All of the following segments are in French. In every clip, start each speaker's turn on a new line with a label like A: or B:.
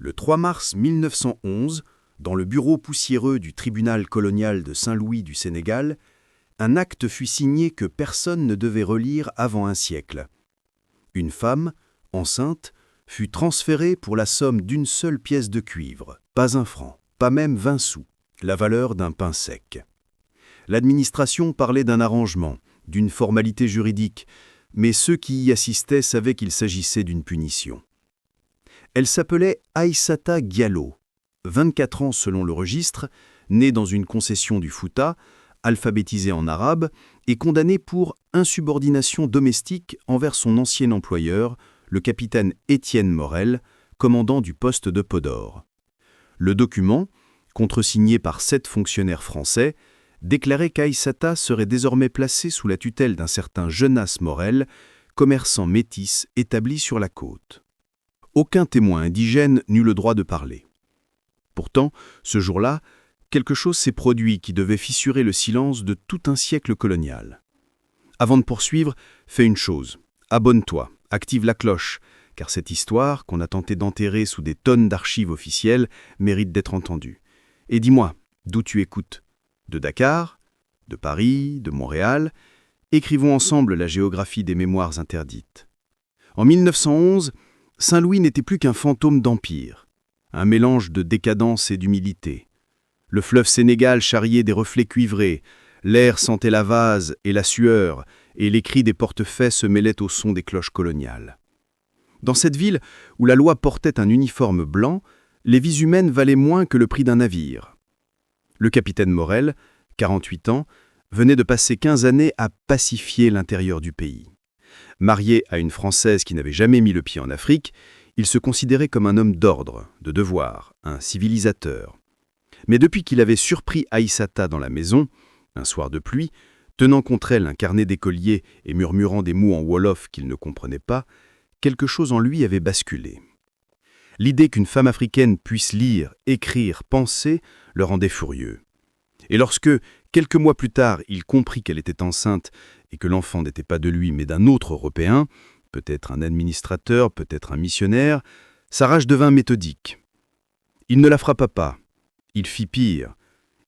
A: Le 3 mars 1911, dans le bureau poussiéreux du tribunal colonial de Saint-Louis du Sénégal, un acte fut signé que personne ne devait relire avant un siècle. Une femme, enceinte, fut transférée pour la somme d'une seule pièce de cuivre, pas un franc, pas même 20 sous, la valeur d'un pain sec. L'administration parlait d'un arrangement, d'une formalité juridique, mais ceux qui y assistaient savaient qu'il s'agissait d'une punition. Elle s'appelait Aïssata Diallo, 24 ans selon le registre, née dans une concession du Fouta, alphabétisée en arabe et condamnée pour insubordination domestique envers son ancien employeur, le capitaine Étienne Morel, commandant du poste de Podor. Le document, contresigné par 7 fonctionnaires français, déclarait qu'Aïssata serait désormais placée sous la tutelle d'un certain Jonas Morel, commerçant métis établi sur la côte. Aucun témoin indigène n'eut le droit de parler. Pourtant, ce jour-là, quelque chose s'est produit qui devait fissurer le silence de tout un siècle colonial. Avant de poursuivre, fais une chose. Abonne-toi, active la cloche, car cette histoire, qu'on a tenté d'enterrer sous des tonnes d'archives officielles, mérite d'être entendue. Et dis-moi, d'où tu écoutes ? De Dakar ? De Paris ? De Montréal ? Écrivons ensemble la géographie des mémoires interdites. En 1911, Saint-Louis n'était plus qu'un fantôme d'empire, un mélange de décadence et d'humilité. Le fleuve Sénégal charriait des reflets cuivrés, l'air sentait la vase et la sueur, et les cris des portefaix se mêlaient au son des cloches coloniales. Dans cette ville où la loi portait un uniforme blanc, les vies humaines valaient moins que le prix d'un navire. Le capitaine Morel, 48 ans, venait de passer 15 années à pacifier l'intérieur du pays. Marié à une Française qui n'avait jamais mis le pied en Afrique, il se considérait comme un homme d'ordre, de devoir, un civilisateur. Mais depuis qu'il avait surpris Aïssata dans la maison, un soir de pluie, tenant contre elle un carnet d'écolier et murmurant des mots en wolof qu'il ne comprenait pas, quelque chose en lui avait basculé. L'idée qu'une femme africaine puisse lire, écrire, penser le rendait furieux. Et lorsque, quelques mois plus tard, il comprit qu'elle était enceinte et que l'enfant n'était pas de lui mais d'un autre Européen, peut-être un administrateur, peut-être un missionnaire, sa rage devint méthodique. Il ne la frappa pas, il fit pire,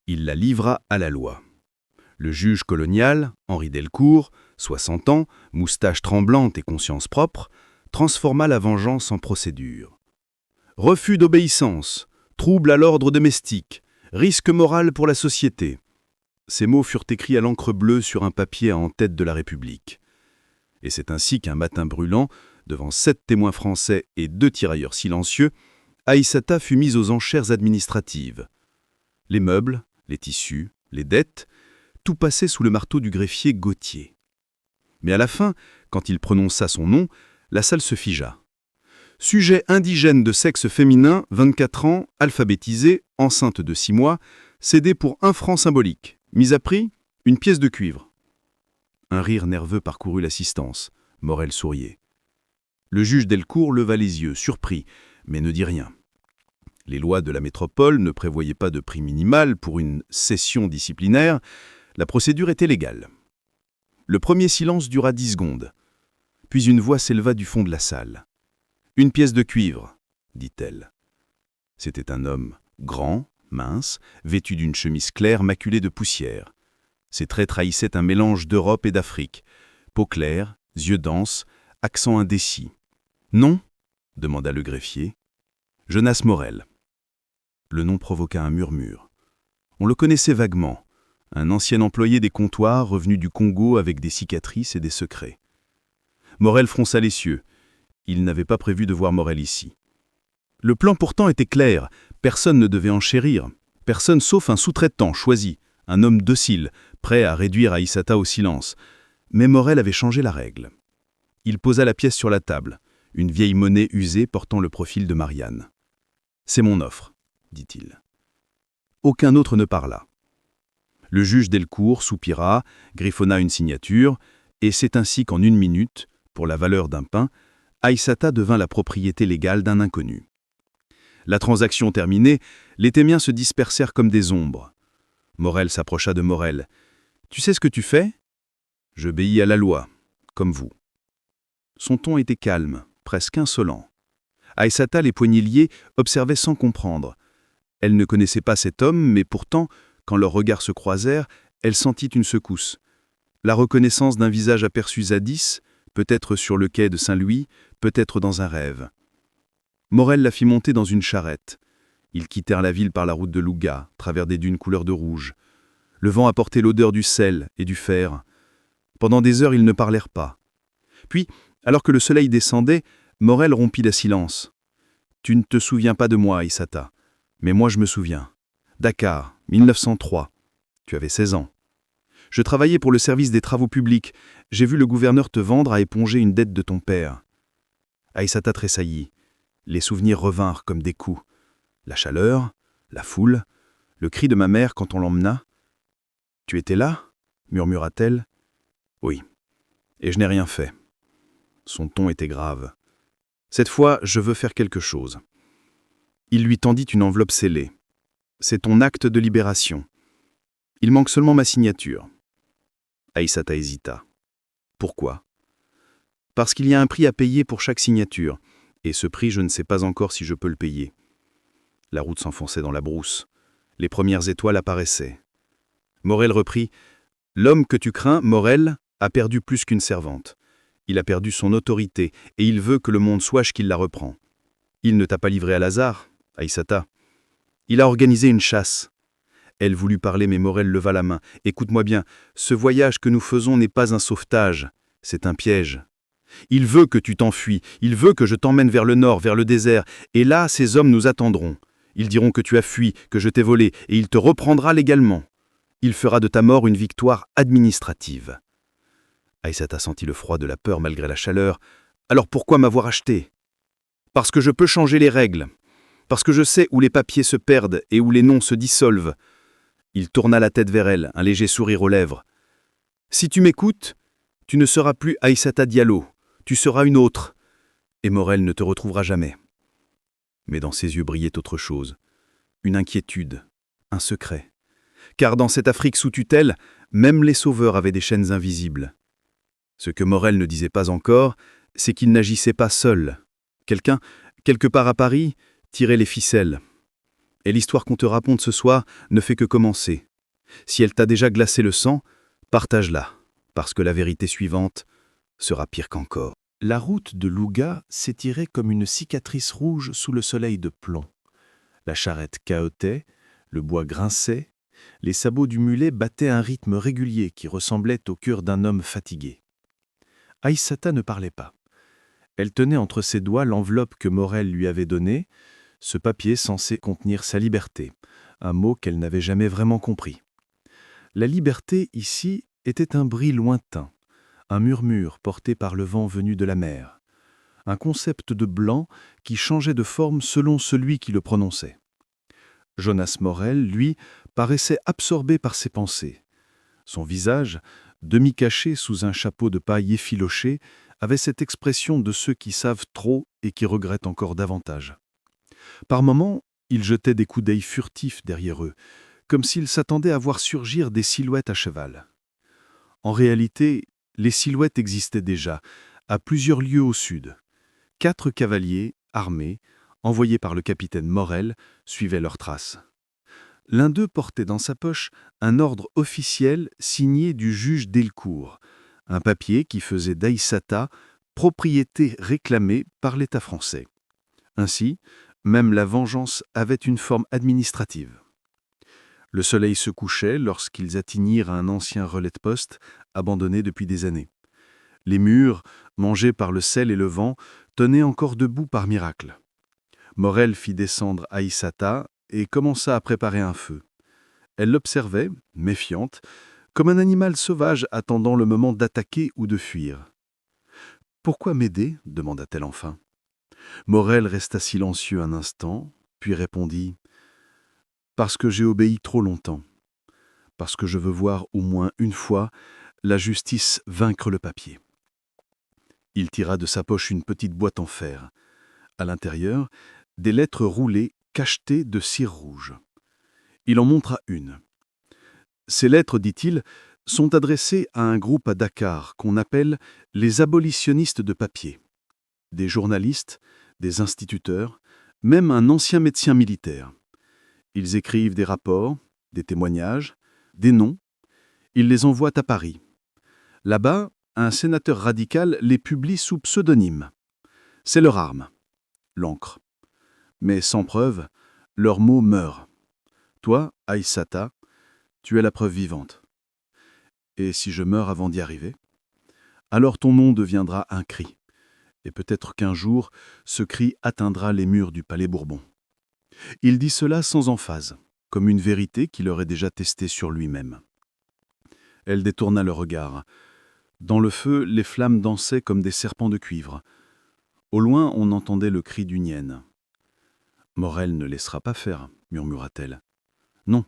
A: il la livra à la loi. Le juge colonial, Henri Delcourt, 60 ans, moustache tremblante et conscience propre, transforma la vengeance en procédure. Refus d'obéissance, trouble à l'ordre domestique, risque moral pour la société. Ces mots furent écrits à l'encre bleue sur un papier en tête de la République. Et c'est ainsi qu'un matin brûlant, devant 7 témoins français et 2 tirailleurs silencieux, Aïssata fut mise aux enchères administratives. Les meubles, les tissus, les dettes, tout passait sous le marteau du greffier Gauthier. Mais à la fin, quand il prononça son nom, la salle se figea. Sujet indigène de sexe féminin, 24 ans, alphabétisé, enceinte de 6 mois, cédé pour 1 franc symbolique. Mise à prix, une pièce de cuivre. Un rire nerveux parcourut l'assistance. Morel souriait. Le juge Delcourt leva les yeux, surpris, mais ne dit rien. Les lois de la métropole ne prévoyaient pas de prix minimal pour une session disciplinaire. La procédure était légale. Le premier silence dura 10 secondes. Puis une voix s'éleva du fond de la salle. « Une pièce de cuivre », dit-elle. C'était un homme grand, mince, vêtu d'une chemise claire maculée de poussière. Ses traits trahissaient un mélange d'Europe et d'Afrique. Peau claire, yeux denses, accent indécis. « Non ?» demanda le greffier. « Jonas Morel. » Le nom provoqua un murmure. On le connaissait vaguement. Un ancien employé des comptoirs revenu du Congo avec des cicatrices et des secrets. Morel fronça les yeux. Il n'avait pas prévu de voir Morel ici. Le plan pourtant était clair. Personne ne devait enchérir. Personne sauf un sous-traitant choisi, un homme docile, prêt à réduire Aïssata au silence. Mais Morel avait changé la règle. Il posa la pièce sur la table, une vieille monnaie usée portant le profil de Marianne. « C'est mon offre », dit-il. Aucun autre ne parla. Le juge Delcourt soupira, griffonna une signature, et c'est ainsi qu'en 1 minute, pour la valeur d'un pain, Aïssata devint la propriété légale d'un inconnu. La transaction terminée, les témoins se dispersèrent comme des ombres. Morel s'approcha de Morel. « Tu sais ce que tu fais ? » ?»« J'obéis à la loi, comme vous. » Son ton était calme, presque insolent. Aïssata, les poignets liés, observait sans comprendre. Elle ne connaissait pas cet homme, mais pourtant, quand leurs regards se croisèrent, elle sentit une secousse. La reconnaissance d'un visage aperçu jadis, peut-être sur le quai de Saint-Louis, peut-être dans un rêve. Morel la fit monter dans une charrette. Ils quittèrent la ville par la route de Louga, travers des dunes couleur de rouge. Le vent apportait l'odeur du sel et du fer. Pendant des heures, ils ne parlèrent pas. Puis, alors que le soleil descendait, Morel rompit le silence. « Tu ne te souviens pas de moi, Aïssata. Mais moi, je me souviens. Dakar, 1903. Tu avais 16 ans. Je travaillais pour le service des travaux publics. J'ai vu le gouverneur te vendre à éponger une dette de ton père. » Aïssata tressaillit. Les souvenirs revinrent comme des coups. La chaleur, la foule, le cri de ma mère quand on l'emmena. « Tu étais là ?» murmura-t-elle. « Oui. Et je n'ai rien fait. » Son ton était grave. « Cette fois, je veux faire quelque chose. » Il lui tendit une enveloppe scellée. « C'est ton acte de libération. Il manque seulement ma signature. » Aïssata hésita. « Pourquoi ?»« Parce qu'il y a un prix à payer pour chaque signature, et ce prix, je ne sais pas encore si je peux le payer. » La route s'enfonçait dans la brousse. Les premières étoiles apparaissaient. Morel reprit. « L'homme que tu crains, Morel, a perdu plus qu'une servante. Il a perdu son autorité, et il veut que le monde sache qu'il la reprend. Il ne t'a pas livré à Lazare, Aïssata. Il a organisé une chasse. » Elle voulut parler, mais Morel leva la main. « Écoute-moi bien, ce voyage que nous faisons n'est pas un sauvetage, c'est un piège. Il veut que tu t'enfuis, il veut que je t'emmène vers le nord, vers le désert, et là, ces hommes nous attendront. Ils diront que tu as fui, que je t'ai volé, et il te reprendra légalement. Il fera de ta mort une victoire administrative. » Aïssata sentit le froid de la peur malgré la chaleur. « Alors pourquoi m'avoir acheté ? Parce que je peux changer les règles. Parce que je sais où les papiers se perdent et où les noms se dissolvent. » Il tourna la tête vers elle, un léger sourire aux lèvres. « Si tu m'écoutes, tu ne seras plus Aïssata Diallo, tu seras une autre, et Morel ne te retrouvera jamais. » Mais dans ses yeux brillait autre chose, une inquiétude, un secret. Car dans cette Afrique sous tutelle, même les sauveurs avaient des chaînes invisibles. Ce que Morel ne disait pas encore, c'est qu'il n'agissait pas seul. Quelqu'un, quelque part à Paris, tirait les ficelles. Et l'histoire qu'on te raconte ce soir ne fait que commencer. Si elle t'a déjà glacé le sang, partage-la, parce que la vérité suivante sera pire qu'encore. La route de Louga s'étirait comme une cicatrice rouge sous le soleil de plomb. La charrette cahotait, le bois grinçait, les sabots du mulet battaient un rythme régulier qui ressemblait au cœur d'un homme fatigué. Aïssata ne parlait pas. Elle tenait entre ses doigts l'enveloppe que Morel lui avait donnée, ce papier censé contenir sa liberté, un mot qu'elle n'avait jamais vraiment compris. La liberté, ici, était un bruit lointain, un murmure porté par le vent venu de la mer, un concept de blanc qui changeait de forme selon celui qui le prononçait. Jonas Morel, lui, paraissait absorbé par ses pensées. Son visage, demi-caché sous un chapeau de paille effiloché, avait cette expression de ceux qui savent trop et qui regrettent encore davantage. Par moments, il jetait des coups d'œil furtifs derrière eux, comme s'il s'attendait à voir surgir des silhouettes à cheval. En réalité, les silhouettes existaient déjà, à plusieurs lieues au sud. 4 cavaliers, armés, envoyés par le capitaine Morel, suivaient leurs traces. L'un d'eux portait dans sa poche un ordre officiel signé du juge Delcourt, un papier qui faisait d'Aïssata propriété réclamée par l'État français. Ainsi, même la vengeance avait une forme administrative. Le soleil se couchait lorsqu'ils atteignirent un ancien relais de poste, abandonné depuis des années. Les murs, mangés par le sel et le vent, tenaient encore debout par miracle. Morel fit descendre Aïssata et commença à préparer un feu. Elle l'observait, méfiante, comme un animal sauvage attendant le moment d'attaquer ou de fuir. « Pourquoi m'aider » demanda-t-elle enfin. Morel resta silencieux un instant, puis répondit « Parce que j'ai obéi trop longtemps. Parce que je veux voir au moins une fois la justice vaincre le papier. » Il tira de sa poche une petite boîte en fer. À l'intérieur, des lettres roulées cachetées de cire rouge. Il en montra une. Ces lettres, dit-il, sont adressées à un groupe à Dakar qu'on appelle les abolitionnistes de papier. Des journalistes,
B: des instituteurs, même un ancien médecin militaire. Ils écrivent des rapports, des témoignages, des noms. Ils les envoient à Paris. Là-bas, un sénateur radical les publie sous pseudonyme. C'est leur arme, l'encre. Mais sans preuve, leurs mots meurent. Toi, Aïssata, tu es la preuve vivante. Et si je meurs avant d'y arriver? Alors ton nom deviendra un cri. Et peut-être qu'un jour, ce cri atteindra les murs du Palais Bourbon. Il dit cela sans emphase, comme une vérité qu'il aurait déjà testée sur lui-même. Elle détourna le regard. Dans le feu, les flammes dansaient comme des serpents de cuivre. Au loin, on entendait le cri d'une hyène. « Morel ne laissera pas faire », murmura-t-elle. « Non,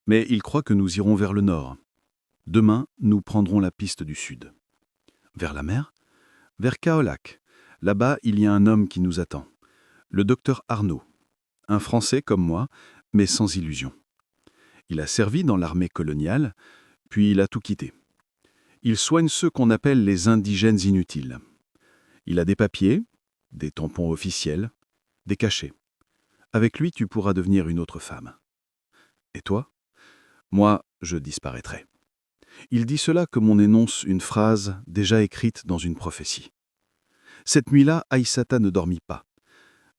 B: mais il croit que nous irons vers le nord. Demain, nous prendrons la piste du sud. » « Vers la mer ?»« Vers Kaolack. Là-bas, il y a un homme qui nous attend. Le docteur Arnaud. Un Français comme moi, mais sans illusion. Il a servi dans l'armée coloniale, puis il a tout quitté. Il soigne ceux qu'on appelle les indigènes inutiles. Il a des papiers, des tampons officiels, des cachets. Avec lui, tu pourras devenir une autre femme. Et toi? Moi, je disparaîtrai. Il dit cela comme on énonce une phrase déjà écrite dans une prophétie. Cette nuit-là, Aïssata ne dormit pas.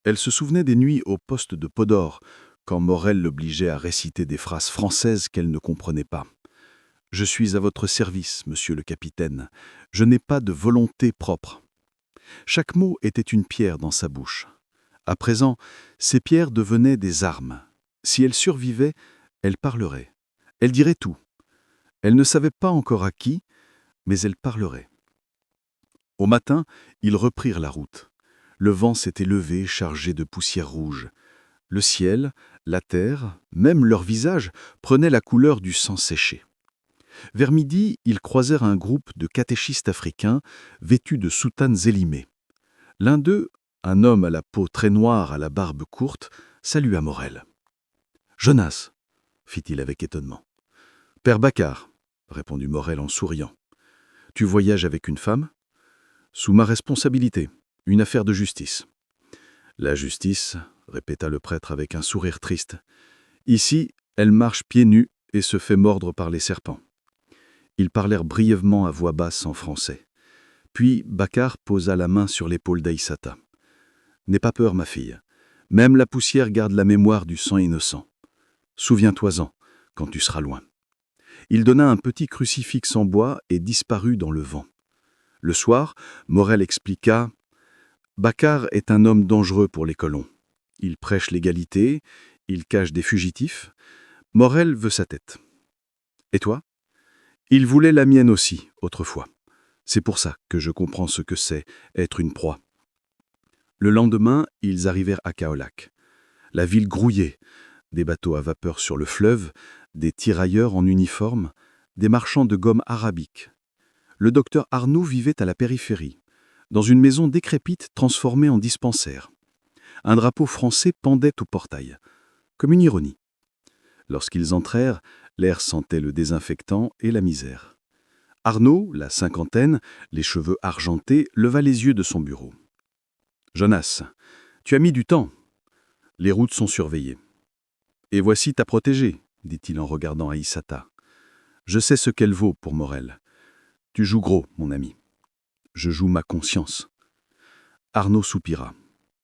B: Elle se souvenait des nuits au poste de Podor, quand Morel l'obligeait à réciter des phrases françaises qu'elle ne comprenait pas. « Je suis à votre service, monsieur le capitaine. Je n'ai pas de volonté propre. » Chaque mot était une pierre dans sa bouche. À présent, ces pierres devenaient des armes. Si elle survivait, elle parlerait. Elle dirait tout. Elle ne savait pas encore à qui, mais elle parlerait. Au matin, ils reprirent la route. Le vent s'était levé, chargé de poussière rouge. Le ciel, la terre, même leur visage, prenaient la couleur du sang séché. Vers midi, ils croisèrent un groupe de catéchistes africains vêtus de soutanes élimées. L'un d'eux, un homme à la peau très noire, à la barbe courte, salua Morel. « Jonas !» fit-il avec étonnement. « Père Baccar !» répondit Morel en souriant. « Tu voyages avec une femme ? » ?»« Sous ma responsabilité, une affaire de justice. »« La justice, » répéta le prêtre avec un sourire triste. « Ici, elle marche pieds nus et se fait mordre par les serpents. » Ils parlèrent brièvement à voix basse en français. Puis Baccar posa la main sur l'épaule d'Aïssata. « N'aie pas peur, ma fille. Même la poussière garde la mémoire du sang innocent. Souviens-toi-en, quand tu seras loin. » Il donna un petit crucifix en bois et disparut dans le vent. Le soir, Morel expliqua « Baccar est un homme dangereux pour les colons. Il prêche l'égalité, il cache des fugitifs. Morel veut sa tête. Et toi ? Il voulait la mienne aussi, autrefois. C'est pour ça que je comprends ce que c'est, être une proie. » Le lendemain, ils arrivèrent à Kaolack. La ville grouillait. Des bateaux à vapeur sur le fleuve, des tirailleurs en uniforme, des marchands de gomme arabique. Le docteur Arnaud vivait à la périphérie, dans une maison décrépite transformée en dispensaire. Un drapeau français pendait au portail, comme une ironie. Lorsqu'ils entrèrent, l'air sentait le désinfectant et la misère. Arnaud, la cinquantaine, les cheveux argentés, leva les yeux de son bureau. « Jonas, tu as mis du temps. Les routes sont surveillées. Et voici ta protégée, dit-il en regardant Aïssata. Je sais ce qu'elle vaut pour Morel. Tu joues gros, mon ami. Je joue ma conscience. » Arnaud soupira.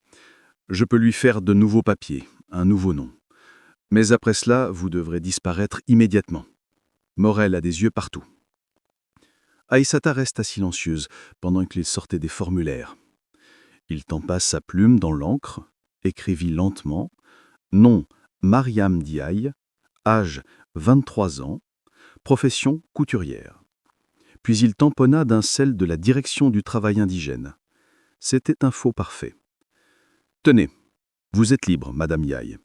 B: « Je peux lui faire de nouveaux papiers, un nouveau nom. Mais après cela, vous devrez disparaître immédiatement. Morel a des yeux partout. » Aïssata resta silencieuse pendant qu'il sortait des formulaires. Il tempa sa plume dans l'encre, écrivit lentement « Nom Mariam Diaye, âge 23 ans, profession couturière. » Puis il tamponna d'un sel de la direction du travail indigène. C'était un faux parfait. « Tenez, vous êtes libre, Madame Yaye.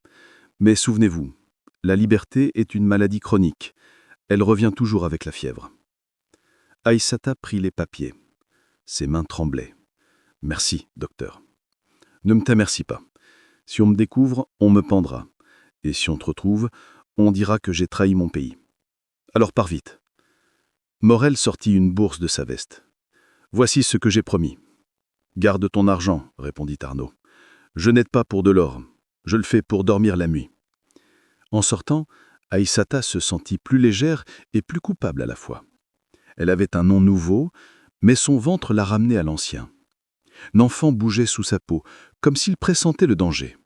B: Mais souvenez-vous, la liberté est une maladie chronique. Elle revient toujours avec la fièvre. » Aïssata prit les papiers. Ses mains tremblaient. « Merci, docteur. » »« Ne me t'amercie pas. Si on me découvre, on me pendra. Et si on te retrouve, on dira que j'ai trahi mon pays. Alors pars vite. » Morel sortit une bourse de sa veste. « Voici ce que j'ai promis. »« Garde ton argent, répondit Arnaud. Je n'aide pas pour de l'or. Je le fais pour dormir la nuit. » En sortant, Aïssata se sentit plus légère et plus coupable à la fois. Elle avait un nom nouveau, mais son ventre la ramenait à l'ancien. L'enfant bougeait sous sa peau, comme s'il pressentait le danger.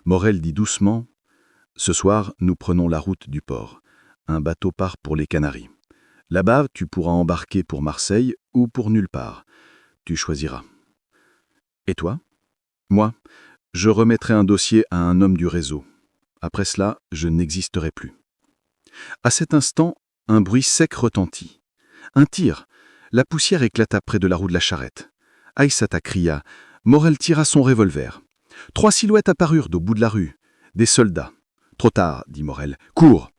B: Morel dit doucement « Ce soir, nous prenons la route du port. Un bateau part pour les Canaries. Là-bas, tu pourras embarquer pour Marseille ou pour nulle part. Tu choisiras. » « Et toi ? » ?»« Moi, je remettrai un dossier à un homme du réseau. Après cela, je n'existerai plus. » À cet instant, un bruit sec retentit. Un tir. La poussière éclata près de la roue de la charrette. Aïssata cria. Morel tira son revolver. 3 silhouettes apparurent au bout de la rue. Des soldats. « Trop tard, » dit Morel. « Cours !»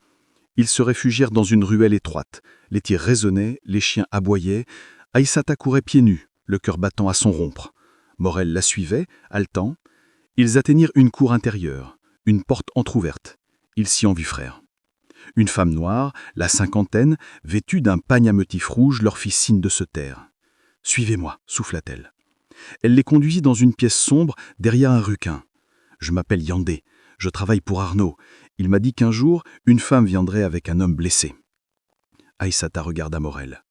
B: Ils se réfugièrent dans une ruelle étroite. Les tirs résonnaient, les chiens aboyaient. Aïssata courait pieds nus, le cœur battant à son rompre. Morel la suivait, haletant. Ils atteignirent une cour intérieure, une porte entr'ouverte. Ils s'y engouffrèrent. Une femme noire, la cinquantaine, vêtue d'un pagne à motif rouge, leur fit signe de se taire. « Suivez-moi » souffla-t-elle. Elle les conduisit dans une pièce sombre, derrière un ruquin. « Je m'appelle Yandé. Je travaille pour Arnaud. Il m'a dit qu'un jour, une femme viendrait avec un homme blessé. » Aïssata regarda Morel.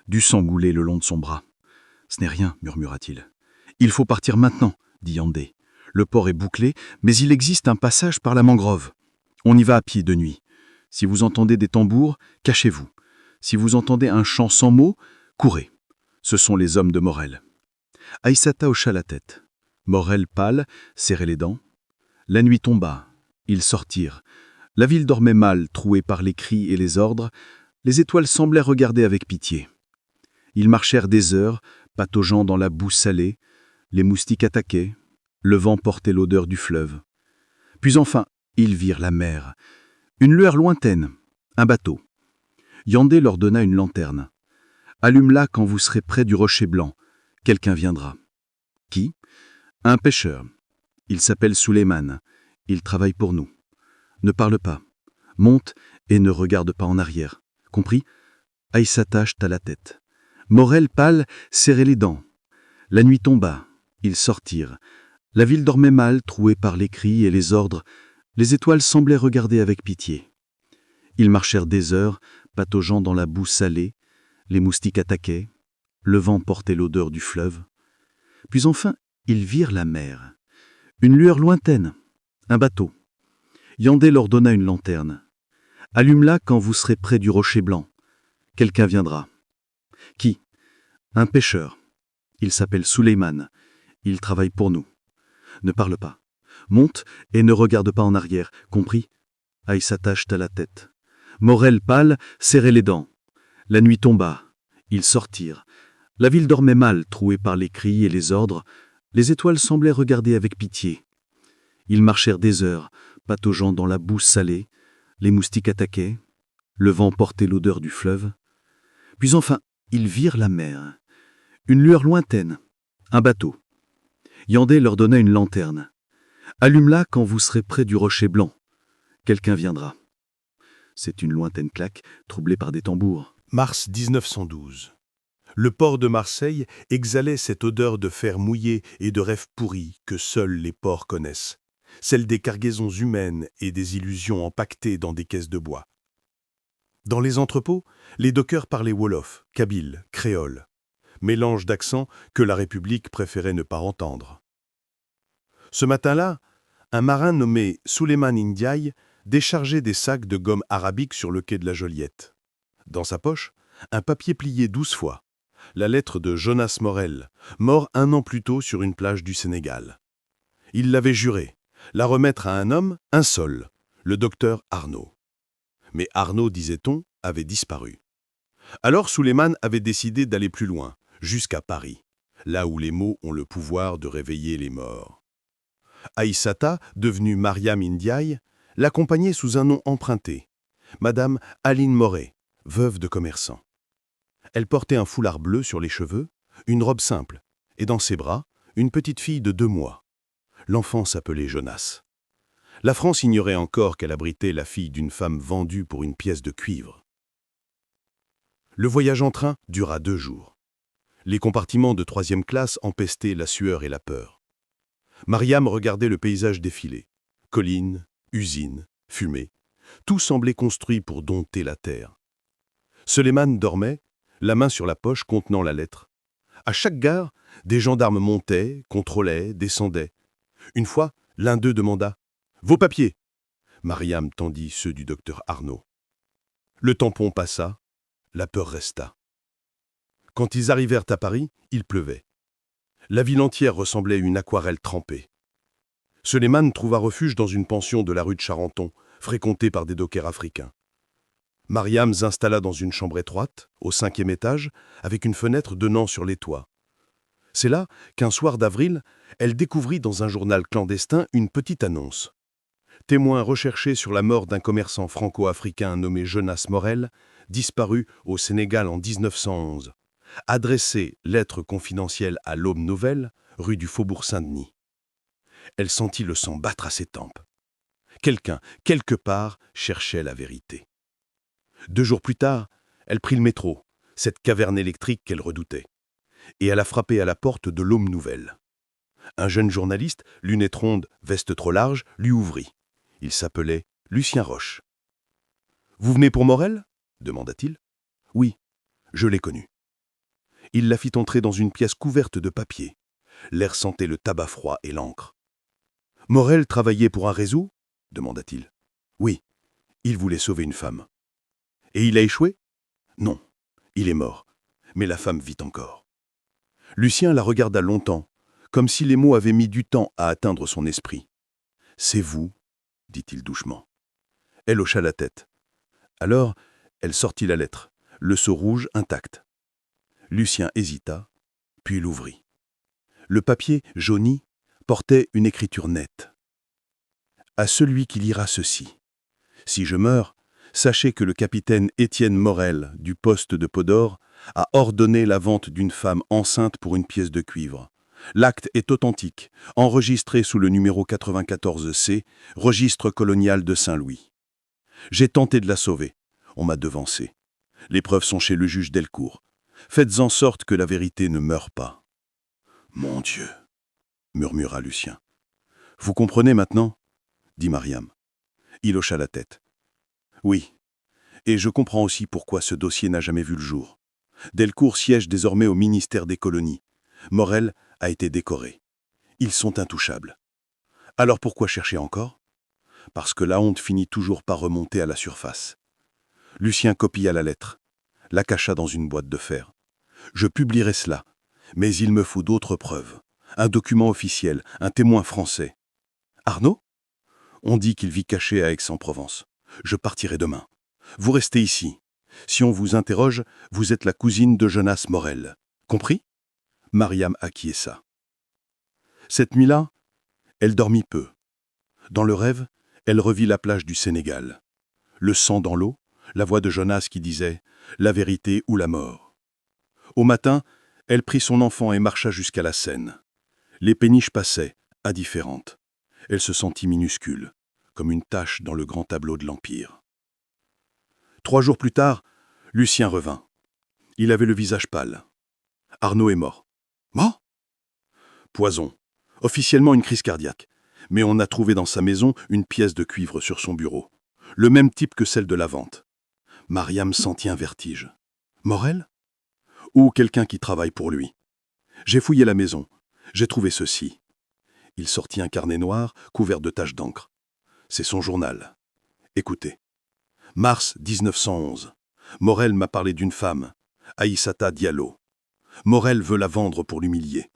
B: Du sang coulait le long de son bras. « Ce n'est rien, » murmura-t-il. « Il faut partir maintenant, » dit Yandé. « Le port est bouclé, mais il existe un passage par la mangrove. On y va à pied de nuit. Si vous entendez des tambours, cachez-vous. Si vous entendez un chant sans mots, courez. Ce sont les hommes de Morel. » Aïssata hocha la tête. Morel pâle, serrait les dents. La nuit tomba. Ils sortirent. La ville dormait mal, trouée par les cris et les ordres. Les étoiles semblaient regarder avec pitié. Ils marchèrent des heures, pataugeant dans la boue salée. Les moustiques attaquaient. Le vent portait l'odeur du fleuve. Puis enfin, ils virent la mer. Une lueur lointaine, un bateau. Yandé leur donna une lanterne. « Allume-la quand vous serez près du rocher blanc. Quelqu'un viendra. » « Qui ? » ?»« Un pêcheur. Il s'appelle Souleymane. Il travaille pour nous. Ne parle pas. Monte et ne regarde pas en arrière. Compris ? » Aïssata hocha la tête. Morel, pâle, serrait les dents. La nuit tomba. Ils sortirent. La ville dormait mal, trouée par les cris et les ordres. Les étoiles semblaient regarder avec pitié. Ils marchèrent des heures, pataugeant dans la boue salée. Les moustiques attaquaient. Le vent portait l'odeur du fleuve. Puis enfin, ils virent la mer. Une lueur lointaine, un bateau. Yandé leur donna une lanterne. « Allume-la quand vous serez près du rocher blanc. Quelqu'un viendra. » « Qui ? » ?»« Un pêcheur. Il s'appelle Souleymane. Il travaille pour nous. Ne parle pas. Monte et ne regarde pas en arrière. Compris ? » Aïssata hocha la tête. Morel, pâle, serrait les dents. La nuit tomba. Ils sortirent. La ville dormait mal, trouée par les cris et les ordres. Les étoiles semblaient regarder avec pitié. Ils marchèrent des heures, pataugeant dans la boue salée. Les moustiques attaquaient. Le vent portait l'odeur du fleuve. Puis enfin, ils virent la mer. Une lueur lointaine, un bateau. Yandé leur donna une lanterne. « Allume-la quand vous serez près du rocher blanc. Quelqu'un viendra. » C'est une lointaine claque, troublée par des tambours.
C: Mars 1912. Le port de Marseille exhalait cette odeur de fer mouillé et de rêves pourris que seuls les ports connaissent, celle des cargaisons humaines et des illusions empaquetées dans des caisses de bois. Dans les entrepôts, les dockers parlaient wolof, kabyle, créole, mélange d'accents que la République préférait ne pas entendre. Ce matin-là, un marin nommé Souleymane Ndiaye déchargeait des sacs de gomme arabique sur le quai de la Joliette. Dans sa poche, un papier plié 12 fois, la lettre de Jonas Morel, mort 1 an plus tôt sur une plage du Sénégal. Il l'avait juré, la remettre à un homme, un seul, le docteur Arnaud. Mais Arnaud, disait-on, avait disparu. Alors Souleymane avait décidé d'aller plus loin, jusqu'à Paris, là où les mots ont le pouvoir de réveiller les morts. Aïssata, devenue Mariam Ndiaye, l'accompagnait sous un nom emprunté, Madame Aline Moret, veuve de commerçant. Elle portait un foulard bleu sur les cheveux, une robe simple, et dans ses bras, une petite fille de 2 mois. L'enfant s'appelait Jonas. La France ignorait encore qu'elle abritait la fille d'une femme vendue pour une pièce de cuivre. Le voyage en train dura 2 jours. Les compartiments de 3e classe empestaient la sueur et la peur. Mariam regardait le paysage défiler. Collines, usines, fumée. Tout semblait construit pour dompter la terre. Suleiman dormait, la main sur la poche contenant la lettre. À chaque gare, des gendarmes montaient, contrôlaient, descendaient. Une fois, l'un d'eux demanda « Vos papiers ?» Mariam tendit ceux du docteur Arnaud. Le tampon passa, la peur resta. Quand ils arrivèrent à Paris, il pleuvait. La ville entière ressemblait à une aquarelle trempée. Suleiman trouva refuge dans une pension de la rue de Charenton, fréquentée par des dockers africains. Mariam s'installa dans une chambre étroite, au 5e étage, avec une fenêtre donnant sur les toits. C'est là qu'un soir d'avril, elle découvrit dans un journal clandestin une petite annonce. Témoin recherché sur la mort d'un commerçant franco-africain nommé Jonas Morel, disparu au Sénégal en 1911. Adressé lettre confidentielle à l'Aube Nouvelle, rue du Faubourg Saint-Denis. Elle sentit le sang battre à ses tempes. Quelqu'un, quelque part, cherchait la vérité. 2 jours plus tard, elle prit le métro, cette caverne électrique qu'elle redoutait, et elle a frappé à la porte de l'Aube Nouvelle. Un jeune journaliste, lunettes rondes, veste trop large, lui ouvrit. Il s'appelait Lucien Roche. « Vous venez pour Morel ?» demanda-t-il. « Oui, je l'ai connu. » Il la fit entrer dans une pièce couverte de papier. L'air sentait le tabac froid et l'encre. « Morel travaillait pour un réseau ?» demanda-t-il. « Oui, il voulait sauver une femme. »« Et il a échoué ?»« Non, il est mort, mais la femme vit encore. » Lucien la regarda longtemps, comme si les mots avaient mis du temps à atteindre son esprit. « C'est vous ?» dit-il doucement. Elle hocha la tête. Alors, elle sortit la lettre, le sceau rouge intact. Lucien hésita, puis l'ouvrit. Le papier, jauni, portait une écriture nette. « À celui qui lira ceci. Si je meurs, sachez que le capitaine Étienne Morel, du poste de Podor, a ordonné la vente d'une femme enceinte pour une pièce de cuivre. L'acte est authentique, enregistré sous le numéro 94C, registre colonial de Saint-Louis. J'ai tenté de la sauver. On m'a devancé. Les preuves sont chez le juge Delcourt. Faites en sorte que la vérité ne meure pas. »« Mon Dieu !» murmura Lucien. « Vous comprenez maintenant ?» dit Mariam. Il hocha la tête. « Oui, et je comprends aussi pourquoi ce dossier n'a jamais vu le jour. Delcourt siège désormais au ministère des colonies. Morel a été décoré. Ils sont intouchables. Alors pourquoi chercher encore ? Parce que la honte finit toujours par remonter à la surface. » Lucien copia la lettre, la cacha dans une boîte de fer. « Je publierai cela, mais il me faut d'autres preuves. Un document officiel, un témoin français. »« Arnaud ? On dit qu'il vit caché à Aix-en-Provence. Je partirai demain. Vous restez ici. Si on vous interroge, vous êtes la cousine de Jonas Morel. Compris ? » Mariam acquiesça. Cette nuit-là, elle dormit peu. Dans le rêve, elle revit la plage du Sénégal. Le sang dans l'eau, la voix de Jonas qui disait « La vérité ou la mort ». Au matin, elle prit son enfant et marcha jusqu'à la Seine. Les péniches passaient, indifférentes. Elle se sentit minuscule, comme une tache dans le grand tableau de l'Empire. 3 jours plus tard, Lucien revint. Il avait le visage pâle. « Arnaud est mort. »« Mort ?»« Poison. Officiellement une crise cardiaque. Mais on a trouvé dans sa maison une pièce de cuivre sur son bureau. Le même type que celle de la vente. » Mariam sentit un vertige. « Morel ? Ou quelqu'un qui travaille pour lui. J'ai fouillé la maison. J'ai trouvé ceci. » Il sortit un carnet noir couvert de taches d'encre. C'est son journal. Écoutez. Mars 1911. Morel m'a parlé d'une femme, Aïssata Diallo. Morel veut la vendre pour l'humilier.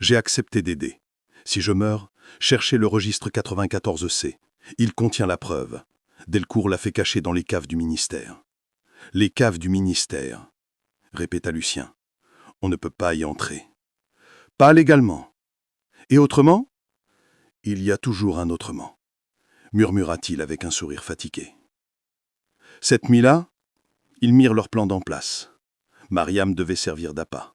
C: J'ai accepté d'aider. Si je meurs, cherchez le registre 94C. Il contient la preuve. Delcourt l'a fait cacher dans les caves du ministère. « Les caves du ministère », répéta Lucien. « On ne peut pas y entrer. »« Pas légalement. »« Et autrement ?»« Il y a toujours un autrement, » murmura-t-il avec un sourire fatigué. Cette nuit-là, ils mirent leur plan en place. Mariam devait servir d'appât.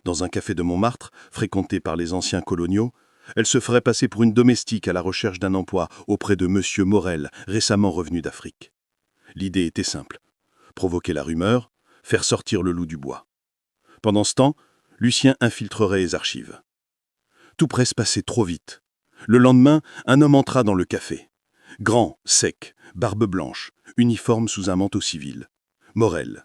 C: Dans un café de Montmartre, fréquenté par les anciens coloniaux, elle se ferait passer pour une domestique à la recherche d'un emploi auprès de Monsieur Morel, récemment revenu d'Afrique. L'idée était simple. Provoquer la rumeur, faire sortir le loup du bois. Pendant ce temps, Lucien infiltrerait les archives. Tout presse passer trop vite. Le lendemain, un homme entra dans le café. Grand, sec, barbe blanche, uniforme sous un manteau civil. Morel.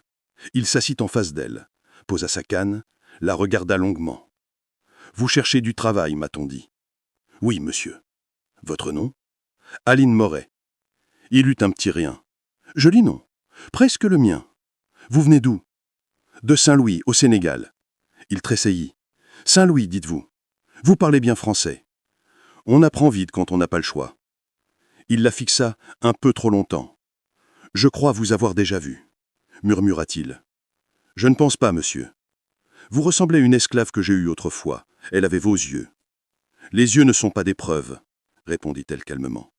C: Il s'assit en face d'elle, posa sa canne, la regarda longuement. « Vous cherchez du travail, m'a-t-on dit. »« Oui, monsieur. »« Votre nom ?»« Aline Moret. » Il eut un petit rien. « Joli nom. Presque le mien. Vous venez d'où ?»« De Saint-Louis, au Sénégal. » Il tressaillit. « Saint-Louis, dites-vous. Vous parlez bien français. » On apprend vite quand on n'a pas le choix. Il la fixa un peu trop longtemps. « Je crois vous avoir déjà vu. » murmura-t-il. « Je ne pense pas, monsieur. Vous ressemblez à une esclave que j'ai eue autrefois. Elle avait vos yeux. »« Les yeux ne sont pas des preuves, » répondit-elle calmement.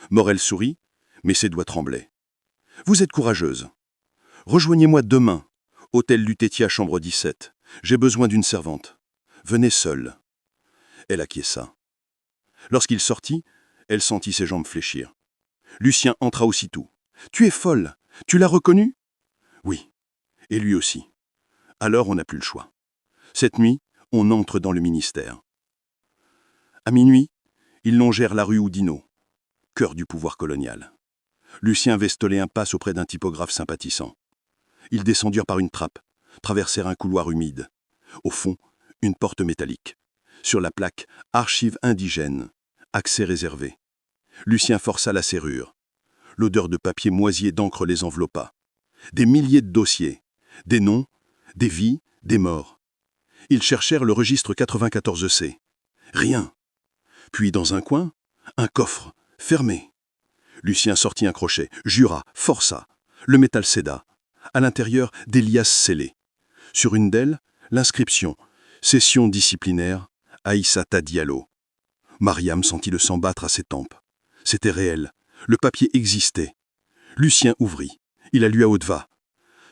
C: Morel sourit, mais ses doigts tremblaient. « Vous êtes courageuse. Rejoignez-moi demain, hôtel Lutetia, chambre 17. J'ai besoin d'une servante. Venez seule. » Elle acquiesça. Lorsqu'il sortit, elle sentit ses jambes fléchir. Lucien entra aussitôt. « Tu es folle. Tu l'as reconnu ?»« Oui. Et lui aussi. » Alors on n'a plus le choix. Cette nuit, on entre dans le ministère. À minuit, ils longèrent la rue Oudinot, cœur du pouvoir colonial. Lucien Vestolé impasse auprès d'un typographe sympathisant. Ils descendirent par une trappe, traversèrent un couloir humide. Au fond, une porte métallique. Sur la plaque, archives indigènes, accès réservé. Lucien força la serrure. L'odeur de papier moisi et d'encre les enveloppa. Des milliers de dossiers, des noms, des vies, des morts. Ils cherchèrent le registre 94C. Rien. Puis dans un coin, un coffre, fermé. Lucien sortit un crochet, jura, força. Le métal céda. À l'intérieur, des liasses scellées. Sur une d'elles, l'inscription « Session disciplinaire, Aïssata Diallo ». Mariam sentit le sang battre à ses tempes. C'était réel. Le papier existait. Lucien ouvrit. Il la lut à haute voix.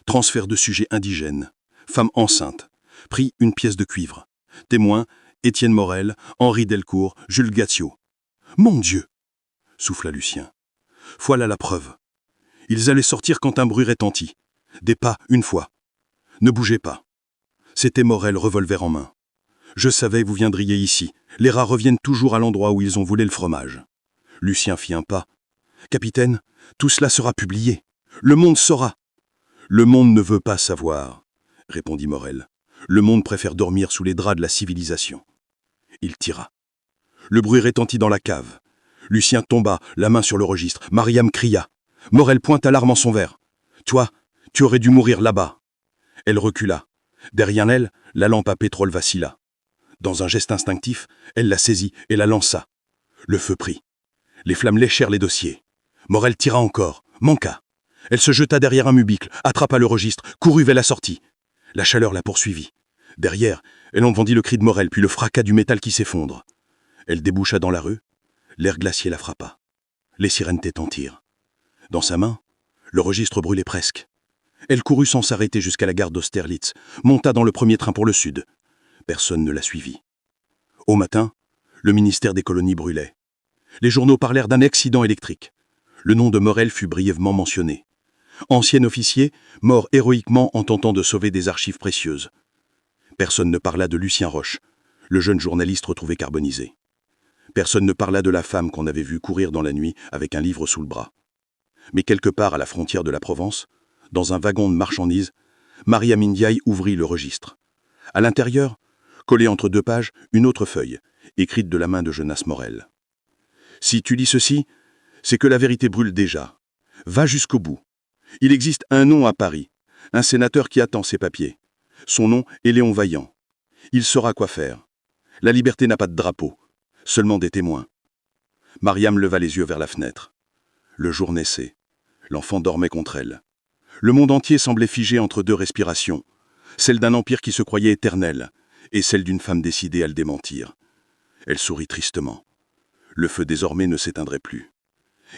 C: Transfert de sujet indigène. Femme enceinte. Pris une pièce de cuivre. Témoins, Étienne Morel, Henri Delcourt, Jules Gatio. « Mon Dieu !» souffla Lucien. Voilà la preuve. Ils allaient sortir quand un bruit retentit. Des pas, une fois. Ne bougez pas. C'était Morel, revolver en main. Je savais que vous viendriez ici. Les rats reviennent toujours à l'endroit où ils ont volé le fromage. Lucien fit un pas. Capitaine, tout cela sera publié. Le monde saura. Le monde ne veut pas savoir, répondit Morel. Le monde préfère dormir sous les draps de la civilisation. Il tira. Le bruit retentit dans la cave. Lucien tomba, la main sur le registre. Mariam cria. Morel pointa l'arme en son verre. Toi, tu aurais dû mourir là-bas. Elle recula. Derrière elle, la lampe à pétrole vacilla. Dans un geste instinctif, elle la saisit et la lança. Le feu prit. Les flammes léchèrent les dossiers. Morel tira encore, manqua. Elle se jeta derrière un mubicle, attrapa le registre, courut vers la sortie. La chaleur la poursuivit. Derrière, elle entendit le cri de Morel, puis le fracas du métal qui s'effondre. Elle déboucha dans la rue. L'air glacier la frappa. Les sirènes tétentirent. Dans sa main, le registre brûlait presque. Elle courut sans s'arrêter jusqu'à la gare d'Austerlitz, monta dans le premier train pour le sud. Personne ne la suivit. Au matin, le ministère des colonies brûlait. Les journaux parlèrent d'un accident électrique. Le nom de Morel fut brièvement mentionné. Ancien officier, mort héroïquement en tentant de sauver des archives précieuses. Personne ne parla de Lucien Roche, le jeune journaliste retrouvé carbonisé. Personne ne parla de la femme qu'on avait vue courir dans la nuit avec un livre sous le bras. Mais quelque part à la frontière de la Provence, dans un wagon de marchandises, Mariam Ndiaye ouvrit le registre. À l'intérieur, collée entre deux pages, une autre feuille, écrite de la main de Jonas Morel. « Si tu lis ceci, c'est que la vérité brûle déjà. Va jusqu'au bout. Il existe un nom à Paris, un sénateur qui attend ses papiers. Son nom est Léon Vaillant. Il saura quoi faire. La liberté n'a pas de drapeau, seulement des témoins. » Mariam leva les yeux vers la fenêtre. Le jour naissait. L'enfant dormait contre elle. Le monde entier semblait figé entre deux respirations, celle d'un empire qui se croyait éternel et celle d'une femme décidée à le démentir. Elle sourit tristement. Le feu désormais ne s'éteindrait plus.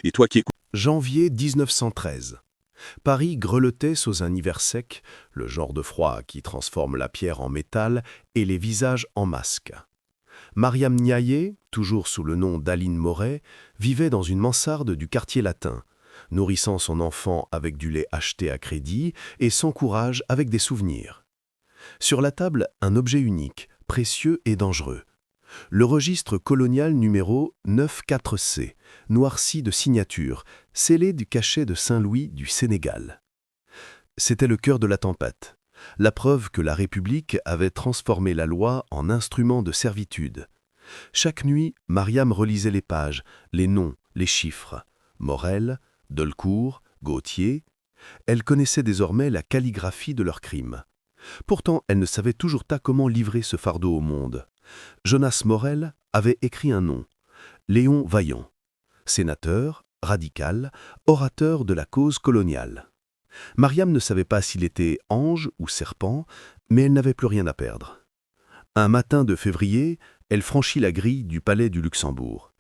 C: Et toi qui écoutes...
D: Janvier 1913. Paris grelottait sous un hiver sec, le genre de froid qui transforme la pierre en métal et les visages en masques. Mariam Ndiaye, toujours sous le nom d'Aline Moret, vivait dans une mansarde du quartier latin, nourrissant son enfant avec du lait acheté à crédit et son courage avec des souvenirs. Sur la table, un objet unique, précieux et dangereux. Le registre colonial numéro 94C, noirci de signatures, scellé du cachet de Saint-Louis du Sénégal. C'était le cœur de la tempête, la preuve que la République avait transformé la loi en instrument de servitude. Chaque nuit, Mariam relisait les pages, les noms, les chiffres. Morel, Delcourt, Gautier. Elle connaissait désormais la calligraphie de leurs crimes. Pourtant, elle ne savait toujours pas comment livrer ce fardeau au monde. Jonas Morel avait écrit un nom, Léon Vaillant, sénateur, radical, orateur de la cause coloniale. Mariam ne savait pas s'il était ange ou serpent, mais elle n'avait plus rien à perdre. Un matin de février, elle franchit la grille du palais du Luxembourg.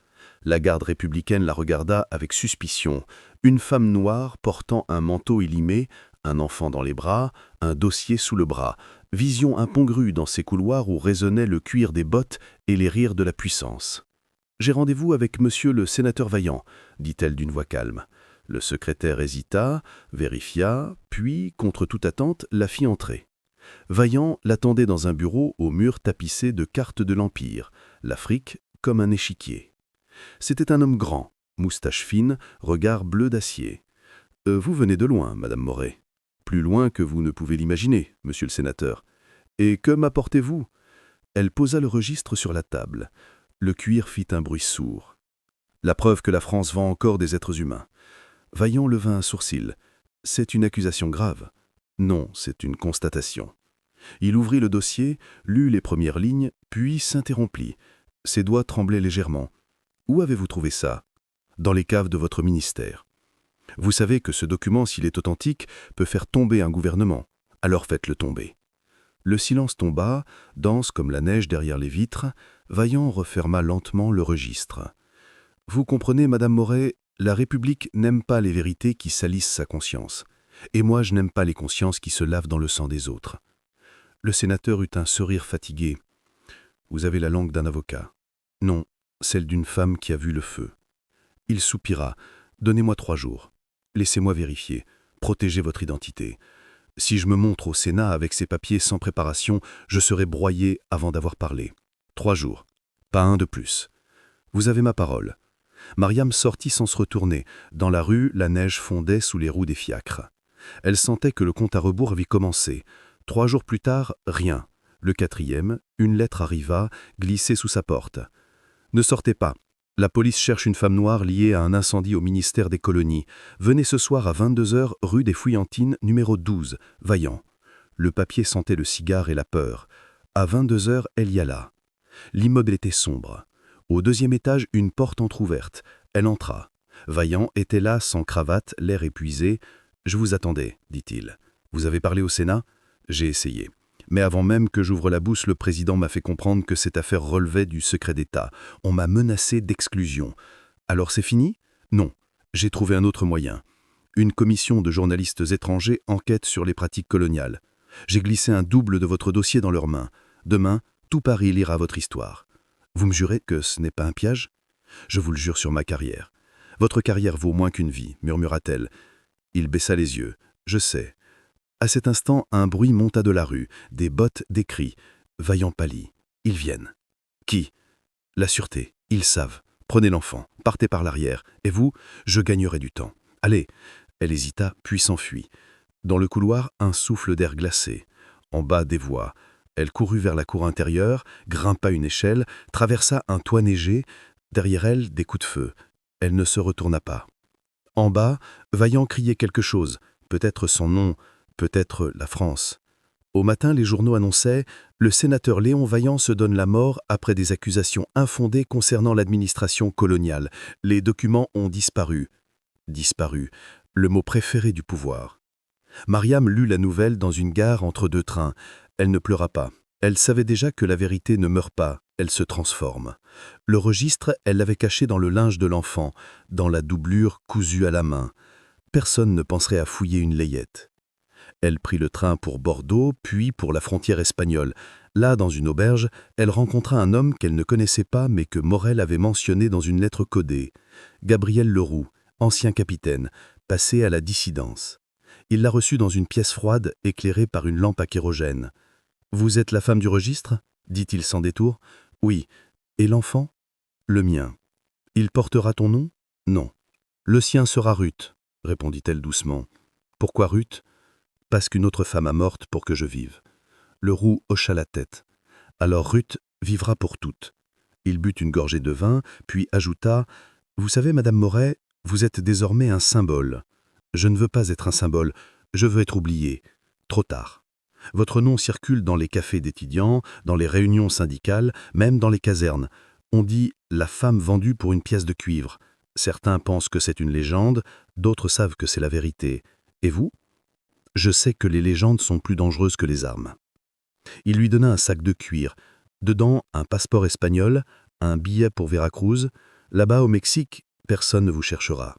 D: La garde républicaine la regarda avec suspicion. Une femme noire portant un manteau élimé, un enfant dans les bras, un dossier sous le bras. Vision incongrue dans ces couloirs où résonnait le cuir des bottes et les rires de la puissance. « J'ai rendez-vous avec monsieur le sénateur Vaillant », dit-elle d'une voix calme. Le secrétaire hésita, vérifia, puis, contre toute attente, la fit entrer. Vaillant l'attendait dans un bureau aux murs tapissés de cartes de l'Empire, l'Afrique comme un échiquier. C'était un homme grand, moustache fine, regard bleu d'acier. Vous venez de loin, Madame Moret. Plus loin que vous ne pouvez l'imaginer, monsieur le sénateur. Et que m'apportez-vous » Elle posa le registre sur la table. Le cuir fit un bruit sourd. La preuve que la France vend encore des êtres humains. Vaillant leva un sourcil. C'est une accusation grave. Non, c'est une constatation. Il ouvrit le dossier, lut les premières lignes, puis s'interrompit. Ses doigts tremblaient légèrement. Où avez-vous trouvé ça ? Dans les caves de votre ministère. Vous savez que ce document, s'il est authentique, peut faire tomber un gouvernement. Alors faites-le tomber. Le silence tomba, dense comme la neige derrière les vitres. Vaillant referma lentement le registre. Vous comprenez, Madame Moret, la République n'aime pas les vérités qui salissent sa conscience. Et moi, je n'aime pas les consciences qui se lavent dans le sang des autres. Le sénateur eut un sourire fatigué. Vous avez la langue d'un avocat. Non, celle d'une femme qui a vu le feu. Il soupira. Donnez-moi 3 jours. Laissez-moi vérifier. Protégez votre identité. Si je me montre au Sénat avec ces papiers sans préparation, je serai broyé avant d'avoir parlé. 3 jours. Pas un de plus. Vous avez ma parole. Mariam sortit sans se retourner. Dans la rue, la neige fondait sous les roues des fiacres. Elle sentait que le compte à rebours avait commencé. 3 jours plus tard, rien. Le 4e, une lettre arriva, glissée sous sa porte. « Ne sortez pas. La police cherche une femme noire liée à un incendie au ministère des colonies. Venez ce soir à 22h, rue des Fouillantines, numéro 12, Vaillant. » Le papier sentait le cigare et la peur. À 22h, elle y alla. L'immeuble était sombre. Au 2e étage, une porte entr'ouverte. Elle entra. Vaillant était là, sans cravate, l'air épuisé. « Je vous attendais, dit-il. Vous avez parlé au Sénat ? J'ai essayé. Mais avant même que j'ouvre la bouche, le président m'a fait comprendre que cette affaire relevait du secret d'État. On m'a menacé d'exclusion. Alors c'est fini ? Non. J'ai trouvé un autre moyen. Une commission de journalistes étrangers enquête sur les pratiques coloniales. J'ai glissé un double de votre dossier dans leurs mains. Demain, tout Paris lira votre histoire. Vous me jurez que ce n'est pas un piège ? Je vous le jure sur ma carrière. Votre carrière vaut moins qu'une vie, murmura-t-elle. Il baissa les yeux. Je sais. À cet instant, un bruit monta de la rue, des bottes, des cris. Vaillant pâlit. Ils viennent. Qui ? La sûreté. Ils savent. Prenez l'enfant. Partez par l'arrière. Et vous ? Je gagnerai du temps. Allez. Elle hésita, puis s'enfuit. Dans le couloir, un souffle d'air glacé. En bas, des voix. Elle courut vers la cour intérieure, grimpa une échelle, traversa un toit neigé. Derrière elle, des coups de feu. Elle ne se retourna pas. En bas, Vaillant criait quelque chose. Peut-être son nom. Peut-être la France. Au matin, les journaux annonçaient « Le sénateur Léon Vaillant se donne la mort après des accusations infondées concernant l'administration coloniale. Les documents ont disparu. » Disparu, le mot préféré du pouvoir. Mariam lut la nouvelle dans une gare entre 2 trains. Elle ne pleura pas. Elle savait déjà que la vérité ne meurt pas, elle se transforme. Le registre, elle l'avait caché dans le linge de l'enfant, dans la doublure cousue à la main. Personne ne penserait à fouiller une layette. Elle prit le train pour Bordeaux, puis pour la frontière espagnole. Là, dans une auberge, elle rencontra un homme qu'elle ne connaissait pas mais que Morel avait mentionné dans une lettre codée. Gabriel Leroux, ancien capitaine, passé à la dissidence. Il la reçut dans une pièce froide, éclairée par une lampe à kérogène. « Vous êtes la femme du registre » dit-il sans détour. « Oui. Et l'enfant? Le mien. Il portera ton nom? Non. Le sien sera Ruth, répondit-elle doucement. Pourquoi Ruth? Parce qu'une autre femme a morte pour que je vive. Le roux hocha la tête. Alors Ruth vivra pour toutes. Il but une gorgée de vin, puis ajouta « Vous savez, Madame Moret, vous êtes désormais un symbole. Je ne veux pas être un symbole, je veux être oublié. Trop tard. Votre nom circule dans les cafés d'étudiants, dans les réunions syndicales, même dans les casernes. On dit « la femme vendue pour une pièce de cuivre ». Certains pensent que c'est une légende, d'autres savent que c'est la vérité. Et vous? Je sais que les légendes sont plus dangereuses que les armes. Il lui donna un sac de cuir. Dedans, un passeport espagnol, un billet pour Veracruz. Là-bas, au Mexique, personne ne vous cherchera.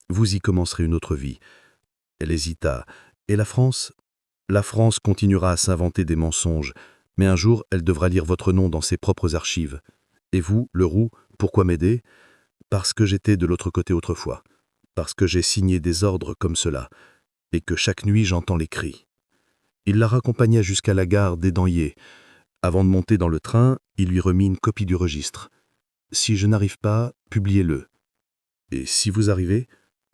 D: Vous y commencerez une autre vie. Elle hésita. Et la France? La France continuera à s'inventer des mensonges, mais un jour, elle devra lire votre nom dans ses propres archives. Et vous, le roux, pourquoi m'aider? Parce que j'étais de l'autre côté autrefois. Parce que j'ai signé des ordres comme cela, et que chaque nuit j'entends les cris. Il la raccompagna jusqu'à la gare d'Édanier. Avant de monter dans le train, il lui remit une copie du registre. Si je n'arrive pas, publiez-le. Et si vous arrivez,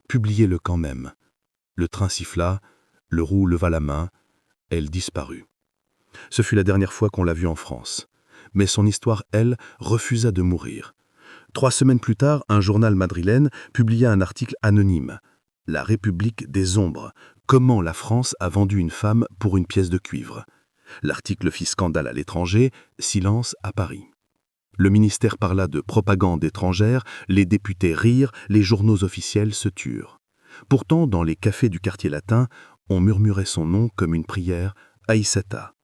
D: publiez-le quand même. Le train siffla, le roux leva la main, elle disparut. Ce fut la dernière fois qu'on l'a vue en France. Mais son histoire, elle, refusa de mourir. 3 semaines plus tard, un journal madrilène publia un article anonyme. La République des ombres. Comment la France a vendu une femme pour une pièce de cuivre. L'article fit scandale à l'étranger, silence à Paris. Le ministère parla de propagande étrangère, les députés rirent, les journaux officiels se turent. Pourtant, dans les cafés du quartier latin, on murmurait son nom comme une prière, Aïssata.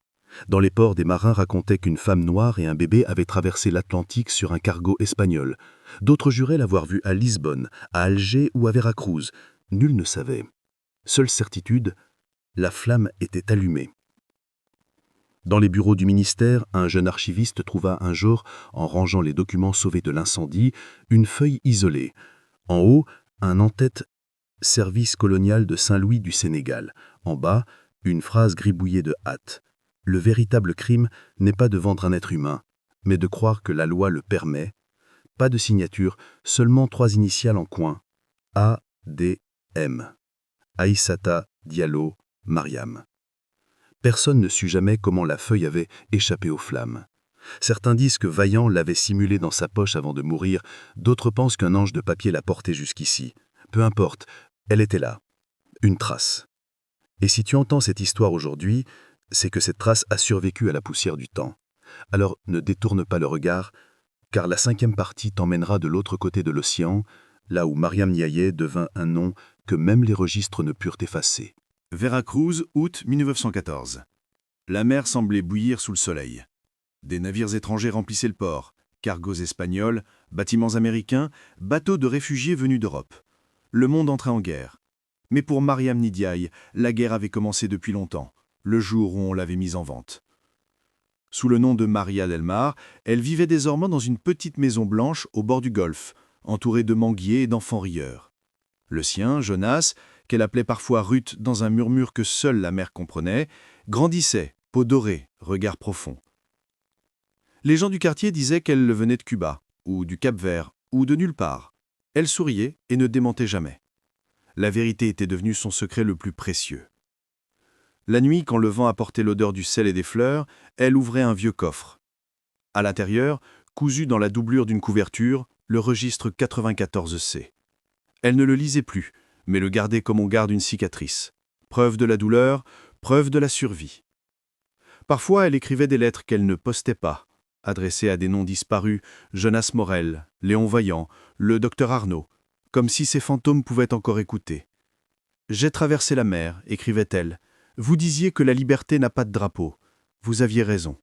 D: Dans les ports, des marins racontaient qu'une femme noire et un bébé avaient traversé l'Atlantique sur un cargo espagnol. D'autres juraient l'avoir vue à Lisbonne, à Alger ou à Veracruz. Nul ne savait. Seule certitude, la flamme était allumée. Dans les bureaux du ministère, un jeune archiviste trouva un jour, en rangeant les documents sauvés de l'incendie, une feuille isolée. En haut, un en-tête « Service colonial de Saint-Louis du Sénégal ». En bas, une phrase gribouillée de hâte. Le véritable crime n'est pas de vendre un être humain, mais de croire que la loi le permet. Pas de signature, seulement 3 initiales en coin. A.D.M. Aïssata Diallo Mariam. Personne ne sut jamais comment la feuille avait échappé aux flammes. Certains disent que Vaillant l'avait simulée dans sa poche avant de mourir, d'autres pensent qu'un ange de papier l'a portée jusqu'ici. Peu importe, elle était là. Une trace. Et si tu entends cette histoire aujourd'hui, c'est que cette trace a survécu à la poussière du temps. Alors ne détourne pas le regard, car la 5e partie t'emmènera de l'autre côté de l'océan, là où Mariam Niaye devint un nom que même les registres ne purent effacer.
A: Veracruz, août 1914. La mer semblait bouillir sous le soleil. Des navires étrangers remplissaient le port, cargos espagnols, bâtiments américains, bateaux de réfugiés venus d'Europe. Le monde entrait en guerre. Mais pour Mariam Ndiaye, la guerre avait commencé depuis longtemps, le jour où on l'avait mise en vente. Sous le nom de Maria del Mar, elle vivait désormais dans une petite maison blanche au bord du golfe, entourée de manguiers et d'enfants rieurs. Le sien, Jonas, qu'elle appelait parfois Ruth dans un murmure que seule la mère comprenait, grandissait, peau dorée, regard profond. Les gens du quartier disaient qu'elle venait de Cuba, ou du Cap-Vert, ou de nulle part. Elle souriait et ne démentait jamais. La vérité était devenue son secret le plus précieux. La nuit, quand le vent apportait l'odeur du sel et des fleurs, elle ouvrait un vieux coffre. À l'intérieur, cousu dans la doublure d'une couverture, le registre 94C. Elle ne le lisait plus, mais le gardait comme on garde une cicatrice. Preuve de la douleur, preuve de la survie. Parfois, elle écrivait des lettres qu'elle ne postait pas, adressées à des noms disparus, Jonas Morel, Léon Vaillant, le docteur Arnaud, comme si ces fantômes pouvaient encore écouter. « J'ai traversé la mer », écrivait-elle. « Vous disiez que la liberté n'a pas de drapeau. Vous aviez raison.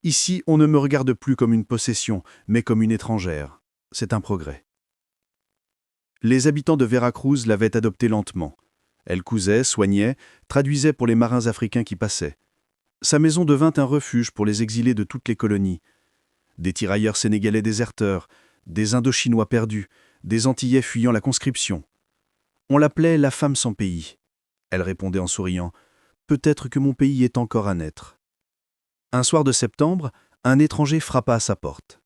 A: Ici, on ne me regarde plus comme une possession, mais comme une étrangère. C'est un progrès. » Les habitants de Veracruz l'avaient adoptée lentement. Elle cousait, soignait, traduisait pour les marins africains qui passaient. Sa maison devint un refuge pour les exilés de toutes les colonies. Des tirailleurs sénégalais déserteurs, des Indochinois perdus, des Antillais fuyant la conscription. On l'appelait la femme sans pays. Elle répondait en souriant « Peut-être que mon pays est encore à naître. » Un soir de septembre, un étranger frappa à sa porte.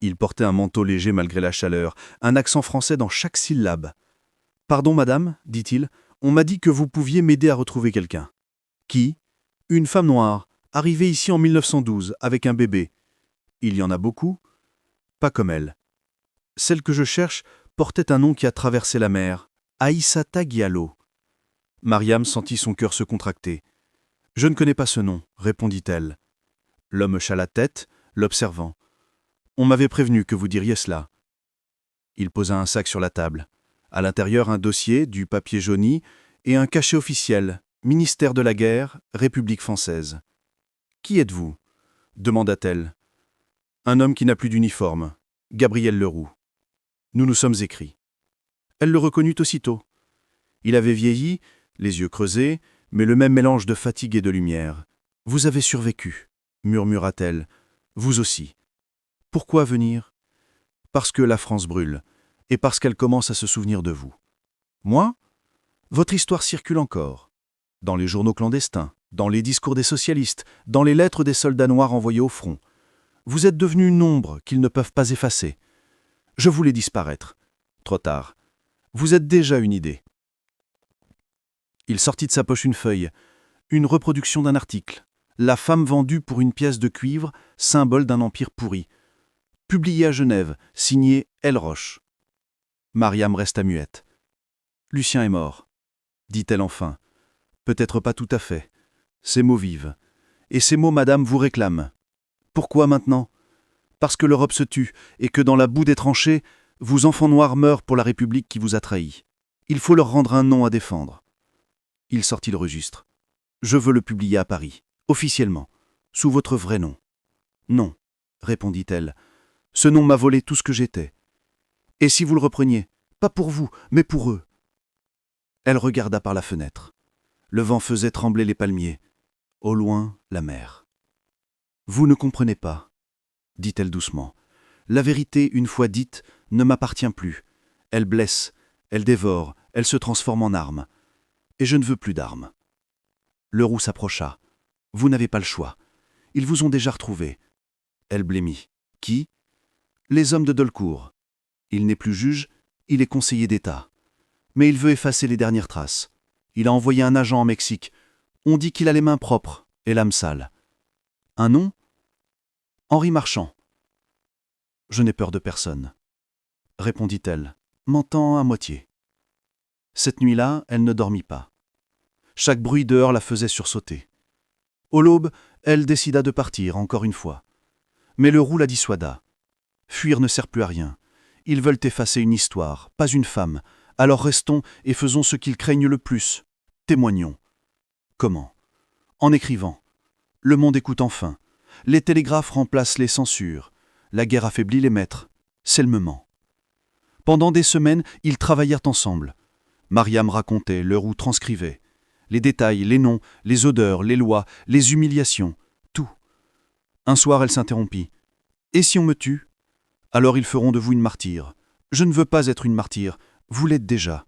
B: Il portait un manteau léger malgré la chaleur, un accent français dans chaque syllabe. « Pardon, madame, dit-il, on m'a dit que vous pouviez m'aider à retrouver quelqu'un. »« Qui ?»« Une femme noire, arrivée ici en 1912, avec un bébé. »« Il y en a beaucoup ?»« Pas comme elle. »« Celle que je cherche portait un nom qui a traversé la mer, Aïssata Diallo. » Mariam sentit son cœur se contracter. « Je ne connais pas ce nom, répondit-elle. L'homme hocha la tête, l'observant. « On m'avait prévenu que vous diriez cela. » Il posa un sac sur la table. À l'intérieur, un dossier, du papier jauni et un cachet officiel, ministère de la guerre, République française. « Qui êtes-vous » demanda-t-elle. « Un homme qui n'a plus d'uniforme, Gabriel Leroux. Nous nous sommes écrits. » Elle le reconnut aussitôt. Il avait vieilli, les yeux creusés, mais le même mélange de fatigue et de lumière. « Vous avez survécu, » murmura-t-elle. « Vous aussi. » Pourquoi venir ? Parce que la France brûle, et parce qu'elle commence à se souvenir de vous. Moi ? Votre histoire circule encore. Dans les journaux clandestins, dans les discours des socialistes, dans les lettres des soldats noirs envoyés au front. Vous êtes devenu une ombre qu'ils ne peuvent pas effacer. Je voulais disparaître. Trop tard. Vous êtes déjà une idée. Il sortit de sa poche une feuille, une reproduction d'un article. La femme vendue pour une pièce de cuivre, symbole d'un empire pourri. Publié à Genève, signé L. Roche. Mariam resta muette. « Lucien est mort, » dit-elle enfin. « Peut-être pas tout à fait. Ces mots vivent. Et ces mots, madame, vous réclament. Pourquoi maintenant ? Parce que l'Europe se tue, et que dans la boue des tranchées, vos enfants noirs meurent pour la République qui vous a trahis. Il faut leur rendre un nom à défendre. » Il sortit le registre. « Je veux le publier à Paris, officiellement, sous votre vrai nom. »« Non, » répondit-elle. « Ce nom m'a volé tout ce que j'étais. Et si vous le repreniez, pas pour vous, mais pour eux ?» Elle regarda par la fenêtre. Le vent faisait trembler les palmiers. Au loin, la mer. « Vous ne comprenez pas, » dit-elle doucement. « La vérité, une fois dite, ne m'appartient plus. Elle blesse, elle dévore, elle se transforme en arme. Et je ne veux plus d'armes. » Leroux s'approcha. « Vous n'avez pas le choix. Ils vous ont déjà retrouvé. » Elle blêmit. « Qui ? » « Les hommes de Dolcourt. Il n'est plus juge, il est conseiller d'État. Mais il veut effacer les dernières traces. Il a envoyé un agent en Mexique. On dit qu'il a les mains propres et l'âme sale. Un nom ? Henri Marchand. »« Je n'ai peur de personne, » répondit-elle, mentant à moitié. Cette nuit-là, elle ne dormit pas. Chaque bruit dehors la faisait sursauter. Au l'aube, elle décida de partir, encore une fois. Mais Leroux la dissuada. Fuir ne sert plus à rien. Ils veulent effacer une histoire, pas une femme. Alors restons et faisons ce qu'ils craignent le plus. Témoignons. Comment ? En écrivant. Le monde écoute enfin. Les télégraphes remplacent les censures. La guerre affaiblit les maîtres. C'est le moment. Pendant des semaines, ils travaillèrent ensemble. Mariam racontait, Leroux transcrivait. Les détails, les noms, les odeurs, les lois, les humiliations, tout. Un soir, elle s'interrompit. « Et si on me tue ? Alors ils feront de vous une martyre. Je ne veux pas être une martyre, vous l'êtes déjà. »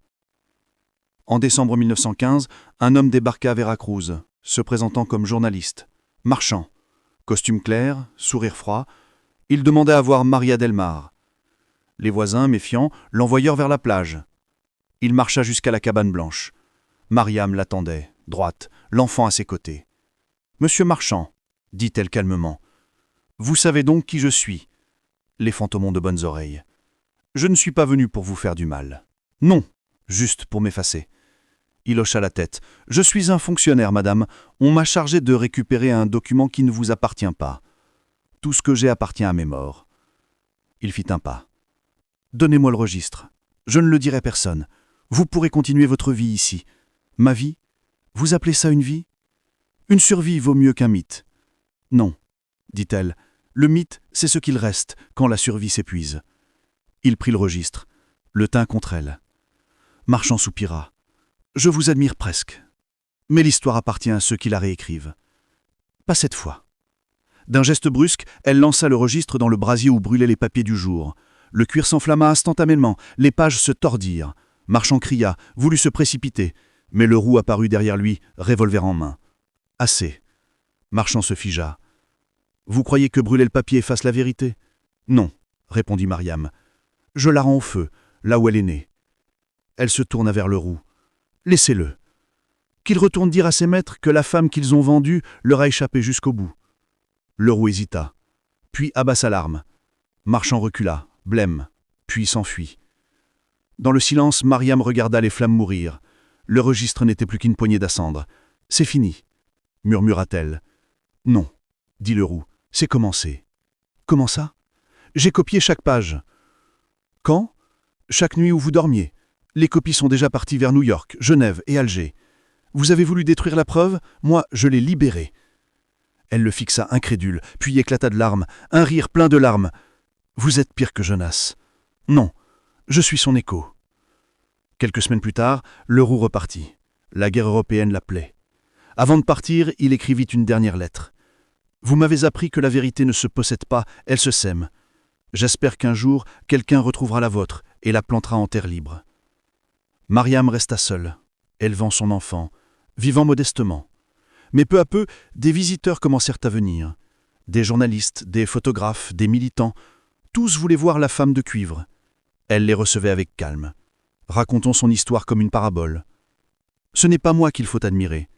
B: En décembre 1915, un homme débarqua à Veracruz, se présentant comme journaliste. Marchand. Costume clair, sourire froid. Il demandait à voir Maria Delmar. Les voisins, méfiants, l'envoyèrent vers la plage. Il marcha jusqu'à la cabane blanche. Mariam l'attendait, droite, l'enfant à ses côtés. « Monsieur Marchand, » dit-elle calmement, « vous savez donc qui je suis. » Les fantômes ont de bonnes oreilles. « Je ne suis pas venu pour vous faire du mal. Non, juste pour m'effacer. » Il hocha la tête. « Je suis un fonctionnaire, madame. On m'a chargé de récupérer un document qui ne vous appartient pas. Tout ce que j'ai appartient à mes morts. » Il fit un pas. « Donnez-moi le registre. Je ne le dirai à personne. Vous pourrez continuer votre vie ici. Ma vie ? Vous appelez ça une vie ? Une survie vaut mieux qu'un mythe. » « Non, » dit-elle. « Le mythe, c'est ce qu'il reste quand la survie s'épuise. » Il prit le registre, le tint contre elle. Marchand soupira. « Je vous admire presque. Mais l'histoire appartient à ceux qui la réécrivent. Pas cette fois. » D'un geste brusque, elle lança le registre dans le brasier où brûlaient les papiers du jour. Le cuir s'enflamma instantanément, les pages se tordirent. Marchand cria, voulut se précipiter, mais Leroux apparut derrière lui, revolver en main. « Assez. » Marchand se figea. « Vous croyez que brûler le papier efface la vérité ? Non, répondit Mariam. Je la rends au feu, là où elle est née. Elle se tourna vers Leroux. Laissez-le. Qu'il retourne dire à ses maîtres que la femme qu'ils ont vendue leur a échappé jusqu'au bout. Leroux hésita, puis abaissa l'arme. Marchand recula, blême, puis s'enfuit. Dans le silence, Mariam regarda les flammes mourir. Le registre n'était plus qu'une poignée d'acendre. « C'est fini », murmura-t-elle. « Non », dit Leroux, « c'est commencé. »« Comment ça ?»« J'ai copié chaque page. »« Quand ?»« Chaque nuit où vous dormiez. Les copies sont déjà parties vers New York, Genève et Alger. Vous avez voulu détruire la preuve, moi je l'ai libérée. » Elle le fixa incrédule, puis éclata de larmes, un rire plein de larmes. « Vous êtes pire que Jonas. »« Non, je suis son écho. » Quelques semaines plus tard, Leroux repartit. La guerre européenne l'appelait. Avant de partir, il écrivit une dernière lettre. « Vous m'avez appris que la vérité ne se possède pas, elle se sème. J'espère qu'un jour, quelqu'un retrouvera la vôtre et la plantera en terre libre. » Mariam resta seule, élevant son enfant, vivant modestement. Mais peu à peu, des visiteurs commencèrent à venir. Des journalistes, des photographes, des militants, tous voulaient voir la femme de cuivre. Elle les recevait avec calme. Racontons son histoire comme une parabole. « Ce n'est pas moi qu'il faut admirer, »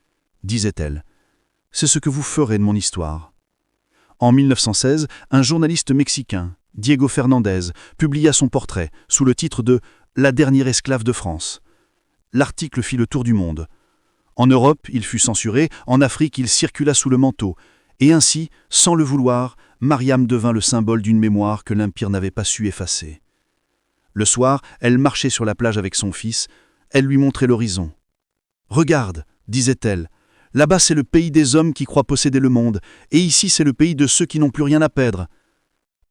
B: disait-elle. « C'est ce que vous ferez de mon histoire. » En 1916, un journaliste mexicain, Diego Fernandez, publia son portrait sous le titre de « La dernière esclave de France ». L'article fit le tour du monde. En Europe, il fut censuré, en Afrique, il circula sous le manteau. Et ainsi, sans le vouloir, Mariam devint le symbole d'une mémoire que l'Empire n'avait pas su effacer. Le soir, elle marchait sur la plage avec son fils. Elle lui montrait l'horizon. « Regarde, disait-elle, là-bas c'est le pays des hommes qui croient posséder le monde, et ici c'est le pays de ceux qui n'ont plus rien à perdre.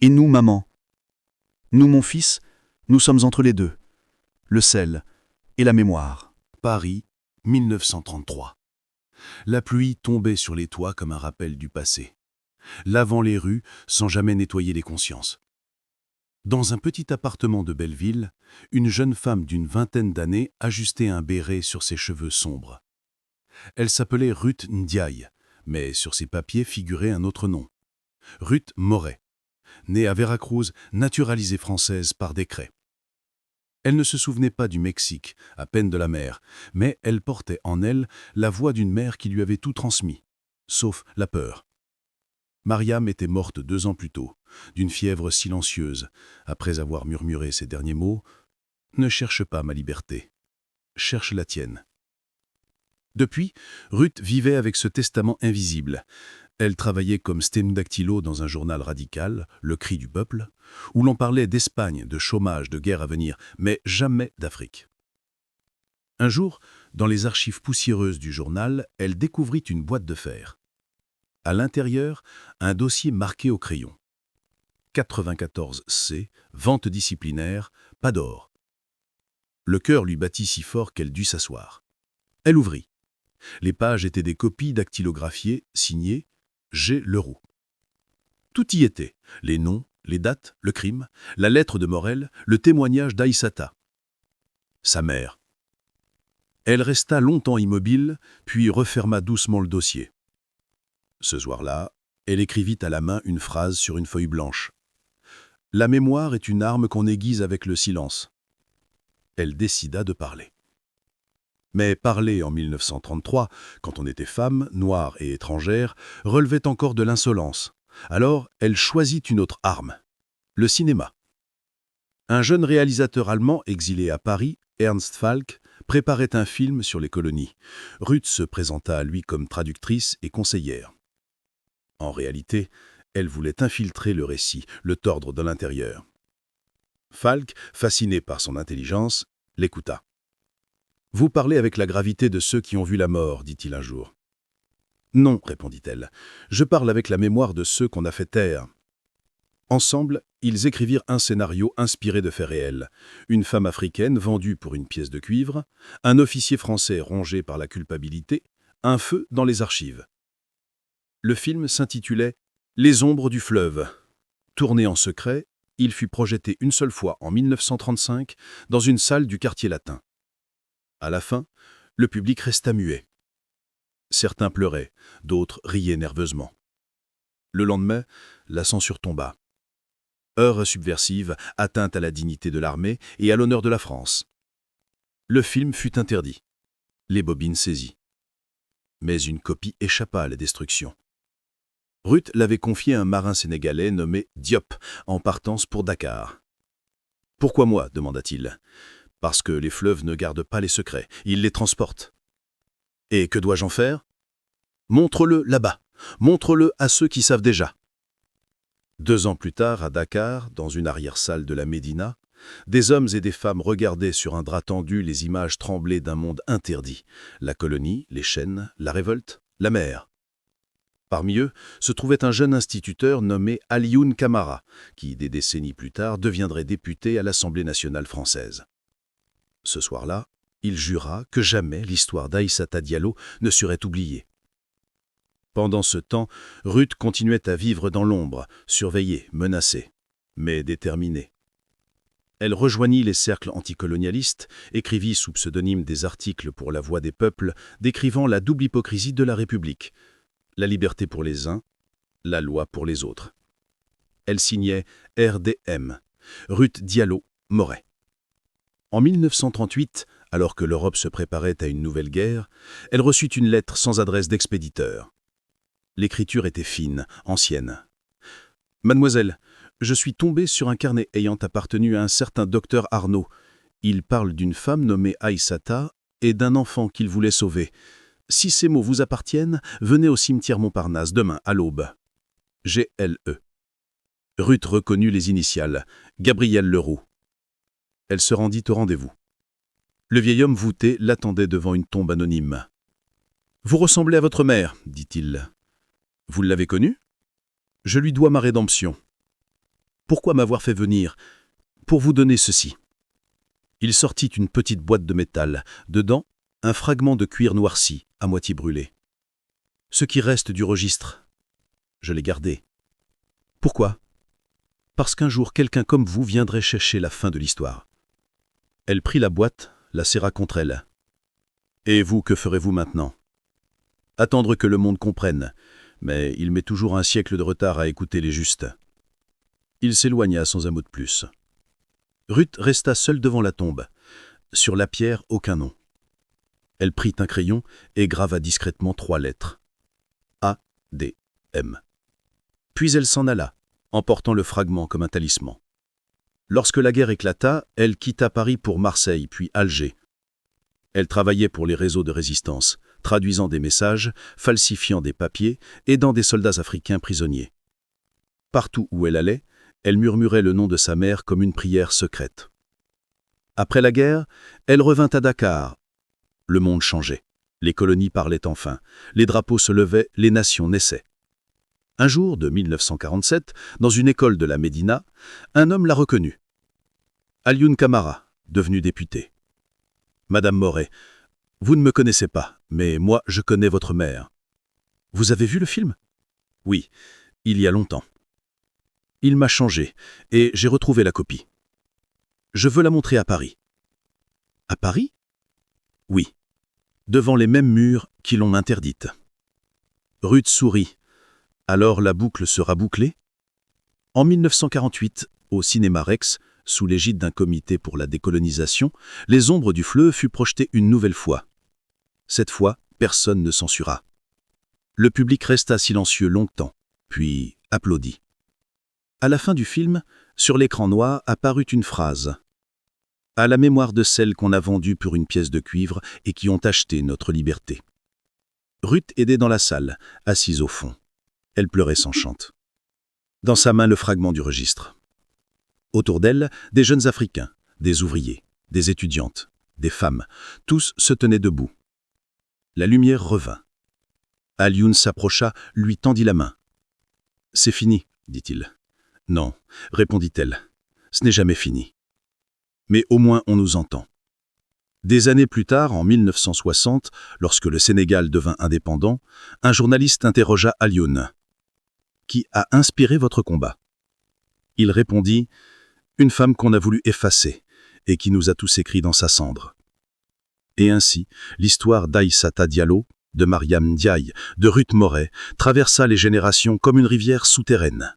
B: Et nous, maman, nous, mon fils, nous sommes entre les deux, le sel et la mémoire. »
C: Paris, 1933. La pluie tombait sur les toits comme un rappel du passé, lavant les rues sans jamais nettoyer les consciences. Dans un petit appartement de Belleville, une jeune femme d'une vingtaine d'années ajustait un béret sur ses cheveux sombres. Elle s'appelait Ruth Ndiaye, mais sur ses papiers figurait un autre nom. Ruth Moret, née à Veracruz, naturalisée française par décret. Elle ne se souvenait pas du Mexique, à peine de la mer, mais elle portait en elle la voix d'une mère qui lui avait tout transmis, sauf la peur. Mariam était morte 2 ans plus tôt, d'une fièvre silencieuse, après avoir murmuré ces derniers mots « Ne cherche pas ma liberté, cherche la tienne ». Depuis, Ruth vivait avec ce testament invisible. Elle travaillait comme sténodactylo dans un journal radical, Le Cri du Peuple, où l'on parlait d'Espagne, de chômage, de guerre à venir, mais jamais d'Afrique. Un jour, dans les archives poussiéreuses du journal, elle découvrit une boîte de fer. À l'intérieur, un dossier marqué au crayon. 94C, vente disciplinaire, pas d'or. Le cœur lui battit si fort qu'elle dut s'asseoir. Elle ouvrit. Les pages étaient des copies dactylographiées, signées G. Leroux. Tout y était, les noms, les dates, le crime, la lettre de Morel, le témoignage d'Aïssata. Sa mère. Elle resta longtemps immobile, puis referma doucement le dossier. Ce soir-là, elle écrivit à la main une phrase sur une feuille blanche. « La mémoire est une arme qu'on aiguise avec le silence. » Elle décida de parler. Mais parler en 1933, quand on était femme, noire et étrangère, relevait encore de l'insolence. Alors, elle choisit une autre arme, le cinéma. Un jeune réalisateur allemand exilé à Paris, Ernst Falk, préparait un film sur les colonies. Ruth se présenta à lui comme traductrice et conseillère. En réalité, elle voulait infiltrer le récit, le tordre de l'intérieur. Falk, fasciné par son intelligence, l'écouta. « Vous parlez avec la gravité de ceux qui ont vu la mort, dit-il un jour. »« Non, répondit-elle, je parle avec la mémoire de ceux qu'on a fait taire. » Ensemble, ils écrivirent un scénario inspiré de faits réels. Une femme africaine vendue pour une pièce de cuivre, un officier français rongé par la culpabilité, un feu dans les archives. Le film s'intitulait « Les ombres du fleuve ». Tourné en secret, il fut projeté une seule fois en 1935 dans une salle du quartier latin. À la fin, le public resta muet. Certains pleuraient, d'autres riaient nerveusement. Le lendemain, la censure tomba.
B: Heure subversive, atteinte à la dignité de l'armée et à l'honneur de la France. Le film fut interdit. Les bobines saisies. Mais une copie échappa à la destruction. Ruth l'avait confié à un marin sénégalais nommé Diop, en partance pour Dakar. « Pourquoi moi ?» demanda-t-il. « Parce que les fleuves ne gardent pas les secrets, ils les transportent. »« Et que dois-je en faire ?»« Montre-le là-bas, montre-le à ceux qui savent déjà. » 2 ans plus tard, à Dakar, dans une arrière-salle de la Médina, des hommes et des femmes regardaient sur un drap tendu les images tremblées d'un monde interdit. La colonie, les chaînes, la révolte, la mer. Parmi eux se trouvait un jeune instituteur nommé Alioune Camara, qui, des décennies plus tard, deviendrait député à l'Assemblée nationale française. Ce soir-là, il jura que jamais l'histoire d'Aïssata Diallo ne serait oubliée. Pendant ce temps, Ruth continuait à vivre dans l'ombre, surveillée, menacée, mais déterminée. Elle rejoignit les cercles anticolonialistes, écrivit sous pseudonyme des articles pour La Voix des peuples, décrivant la double hypocrisie de la République. La liberté pour les uns, la loi pour les autres. Elle signait RDM, Ruth Diallo Moret. En 1938, alors que l'Europe se préparait à une nouvelle guerre, elle reçut une lettre sans adresse d'expéditeur. L'écriture était fine, ancienne. « Mademoiselle, je suis tombé sur un carnet ayant appartenu à un certain docteur Arnaud. Il parle d'une femme nommée Aïssata et d'un enfant qu'il voulait sauver. Si ces mots vous appartiennent, venez au cimetière Montparnasse demain à l'aube. G.L.E. » Ruth reconnut les initiales, Gabrielle Leroux. Elle se rendit au rendez-vous. Le vieil homme voûté l'attendait devant une tombe anonyme. « Vous ressemblez à votre mère, dit-il. Vous l'avez connue ? Je lui dois ma rédemption. Pourquoi m'avoir fait venir ? Pour vous donner ceci. » Il sortit une petite boîte de métal. Dedans, un fragment de cuir noirci, à moitié brûlé. Ce qui reste du registre. Je l'ai gardé. Pourquoi ? Parce qu'un jour, quelqu'un comme vous viendrait chercher la fin de l'histoire. Elle prit la boîte, la serra contre elle. Et vous, que ferez-vous maintenant ? Attendre que le monde comprenne, mais il met toujours un siècle de retard à écouter les justes. Il s'éloigna sans un mot de plus. Ruth resta seule devant la tombe. Sur la pierre, aucun nom. Elle prit un crayon et grava discrètement 3 lettres. A-D-M. Puis elle s'en alla, emportant le fragment comme un talisman. Lorsque la guerre éclata, elle quitta Paris pour Marseille, puis Alger. Elle travaillait pour les réseaux de résistance, traduisant des messages, falsifiant des papiers, aidant des soldats africains prisonniers. Partout où elle allait, elle murmurait le nom de sa mère comme une prière secrète. Après la guerre, elle revint à Dakar. Le monde changeait. Les colonies parlaient enfin. Les drapeaux se levaient, les nations naissaient. Un jour, de 1947, dans une école de la Médina, un homme l'a reconnue. Alioune Camara, devenu député. « Madame Moret, vous ne me connaissez pas, mais moi, je connais votre mère. Vous avez vu le film ? Oui, il y a longtemps. Il m'a changé, et j'ai retrouvé la copie. Je veux la montrer à Paris. À Paris ? Oui, devant les mêmes murs qui l'ont interdite. Ruth sourit. Alors la boucle sera bouclée ? En 1948, au cinéma Rex, sous l'égide d'un comité pour la décolonisation, Les ombres du fleuve fut projeté une nouvelle fois. Cette fois, personne ne censura. Le public resta silencieux longtemps, puis applaudit. À la fin du film, sur l'écran noir apparut une phrase. « À la mémoire de celles qu'on a vendues pour une pièce de cuivre et qui ont acheté notre liberté. » Ruth aidait dans la salle, assise au fond. Elle pleurait sans chante. Dans sa main, le fragment du registre. Autour d'elle, des jeunes Africains, des ouvriers, des étudiantes, des femmes, tous se tenaient debout. La lumière revint. Alioune s'approcha, lui tendit la main. « C'est fini, dit-il. »« Non, répondit-elle. Ce n'est jamais fini. Mais au moins on nous entend. » Des années plus tard, en 1960, lorsque le Sénégal devint indépendant, un journaliste interrogea Alioune. « Qui a inspiré votre combat ?» Il répondit « Une femme qu'on a voulu effacer et qui nous a tous écrits dans sa cendre. » Et ainsi, l'histoire d'Aïssata Diallo, de Mariam Ndiaye, de Ruth Moret, traversa les générations comme une rivière souterraine.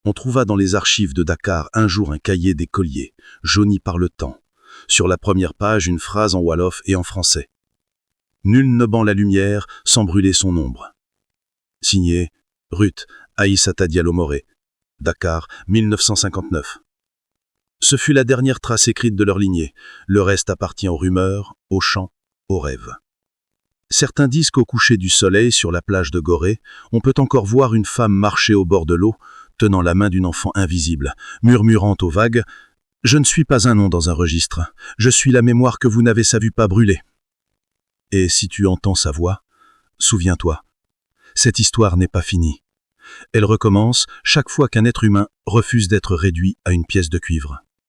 B: On trouva dans les archives de Dakar un jour un cahier d'écolier, jauni par le temps. Sur la première page, une phrase en wolof et en français. « Nul ne ban la lumière sans brûler son ombre. » Signé Ruth Aïssata Diallo-Moré, Dakar, 1959. Ce fut la dernière trace écrite de leur lignée. Le reste appartient aux rumeurs, aux chants, aux rêves. Certains disent qu'au coucher du soleil, sur la plage de Gorée, on peut encore voir une femme marcher au bord de l'eau, tenant la main d'une enfant invisible, murmurant aux vagues « Je ne suis pas un nom dans un registre, je suis la mémoire que vous n'avez sa vue pas brûler. » Et si tu entends sa voix, souviens-toi, cette histoire n'est pas finie. Elle recommence chaque fois qu'un être humain refuse d'être réduit à une pièce de cuivre.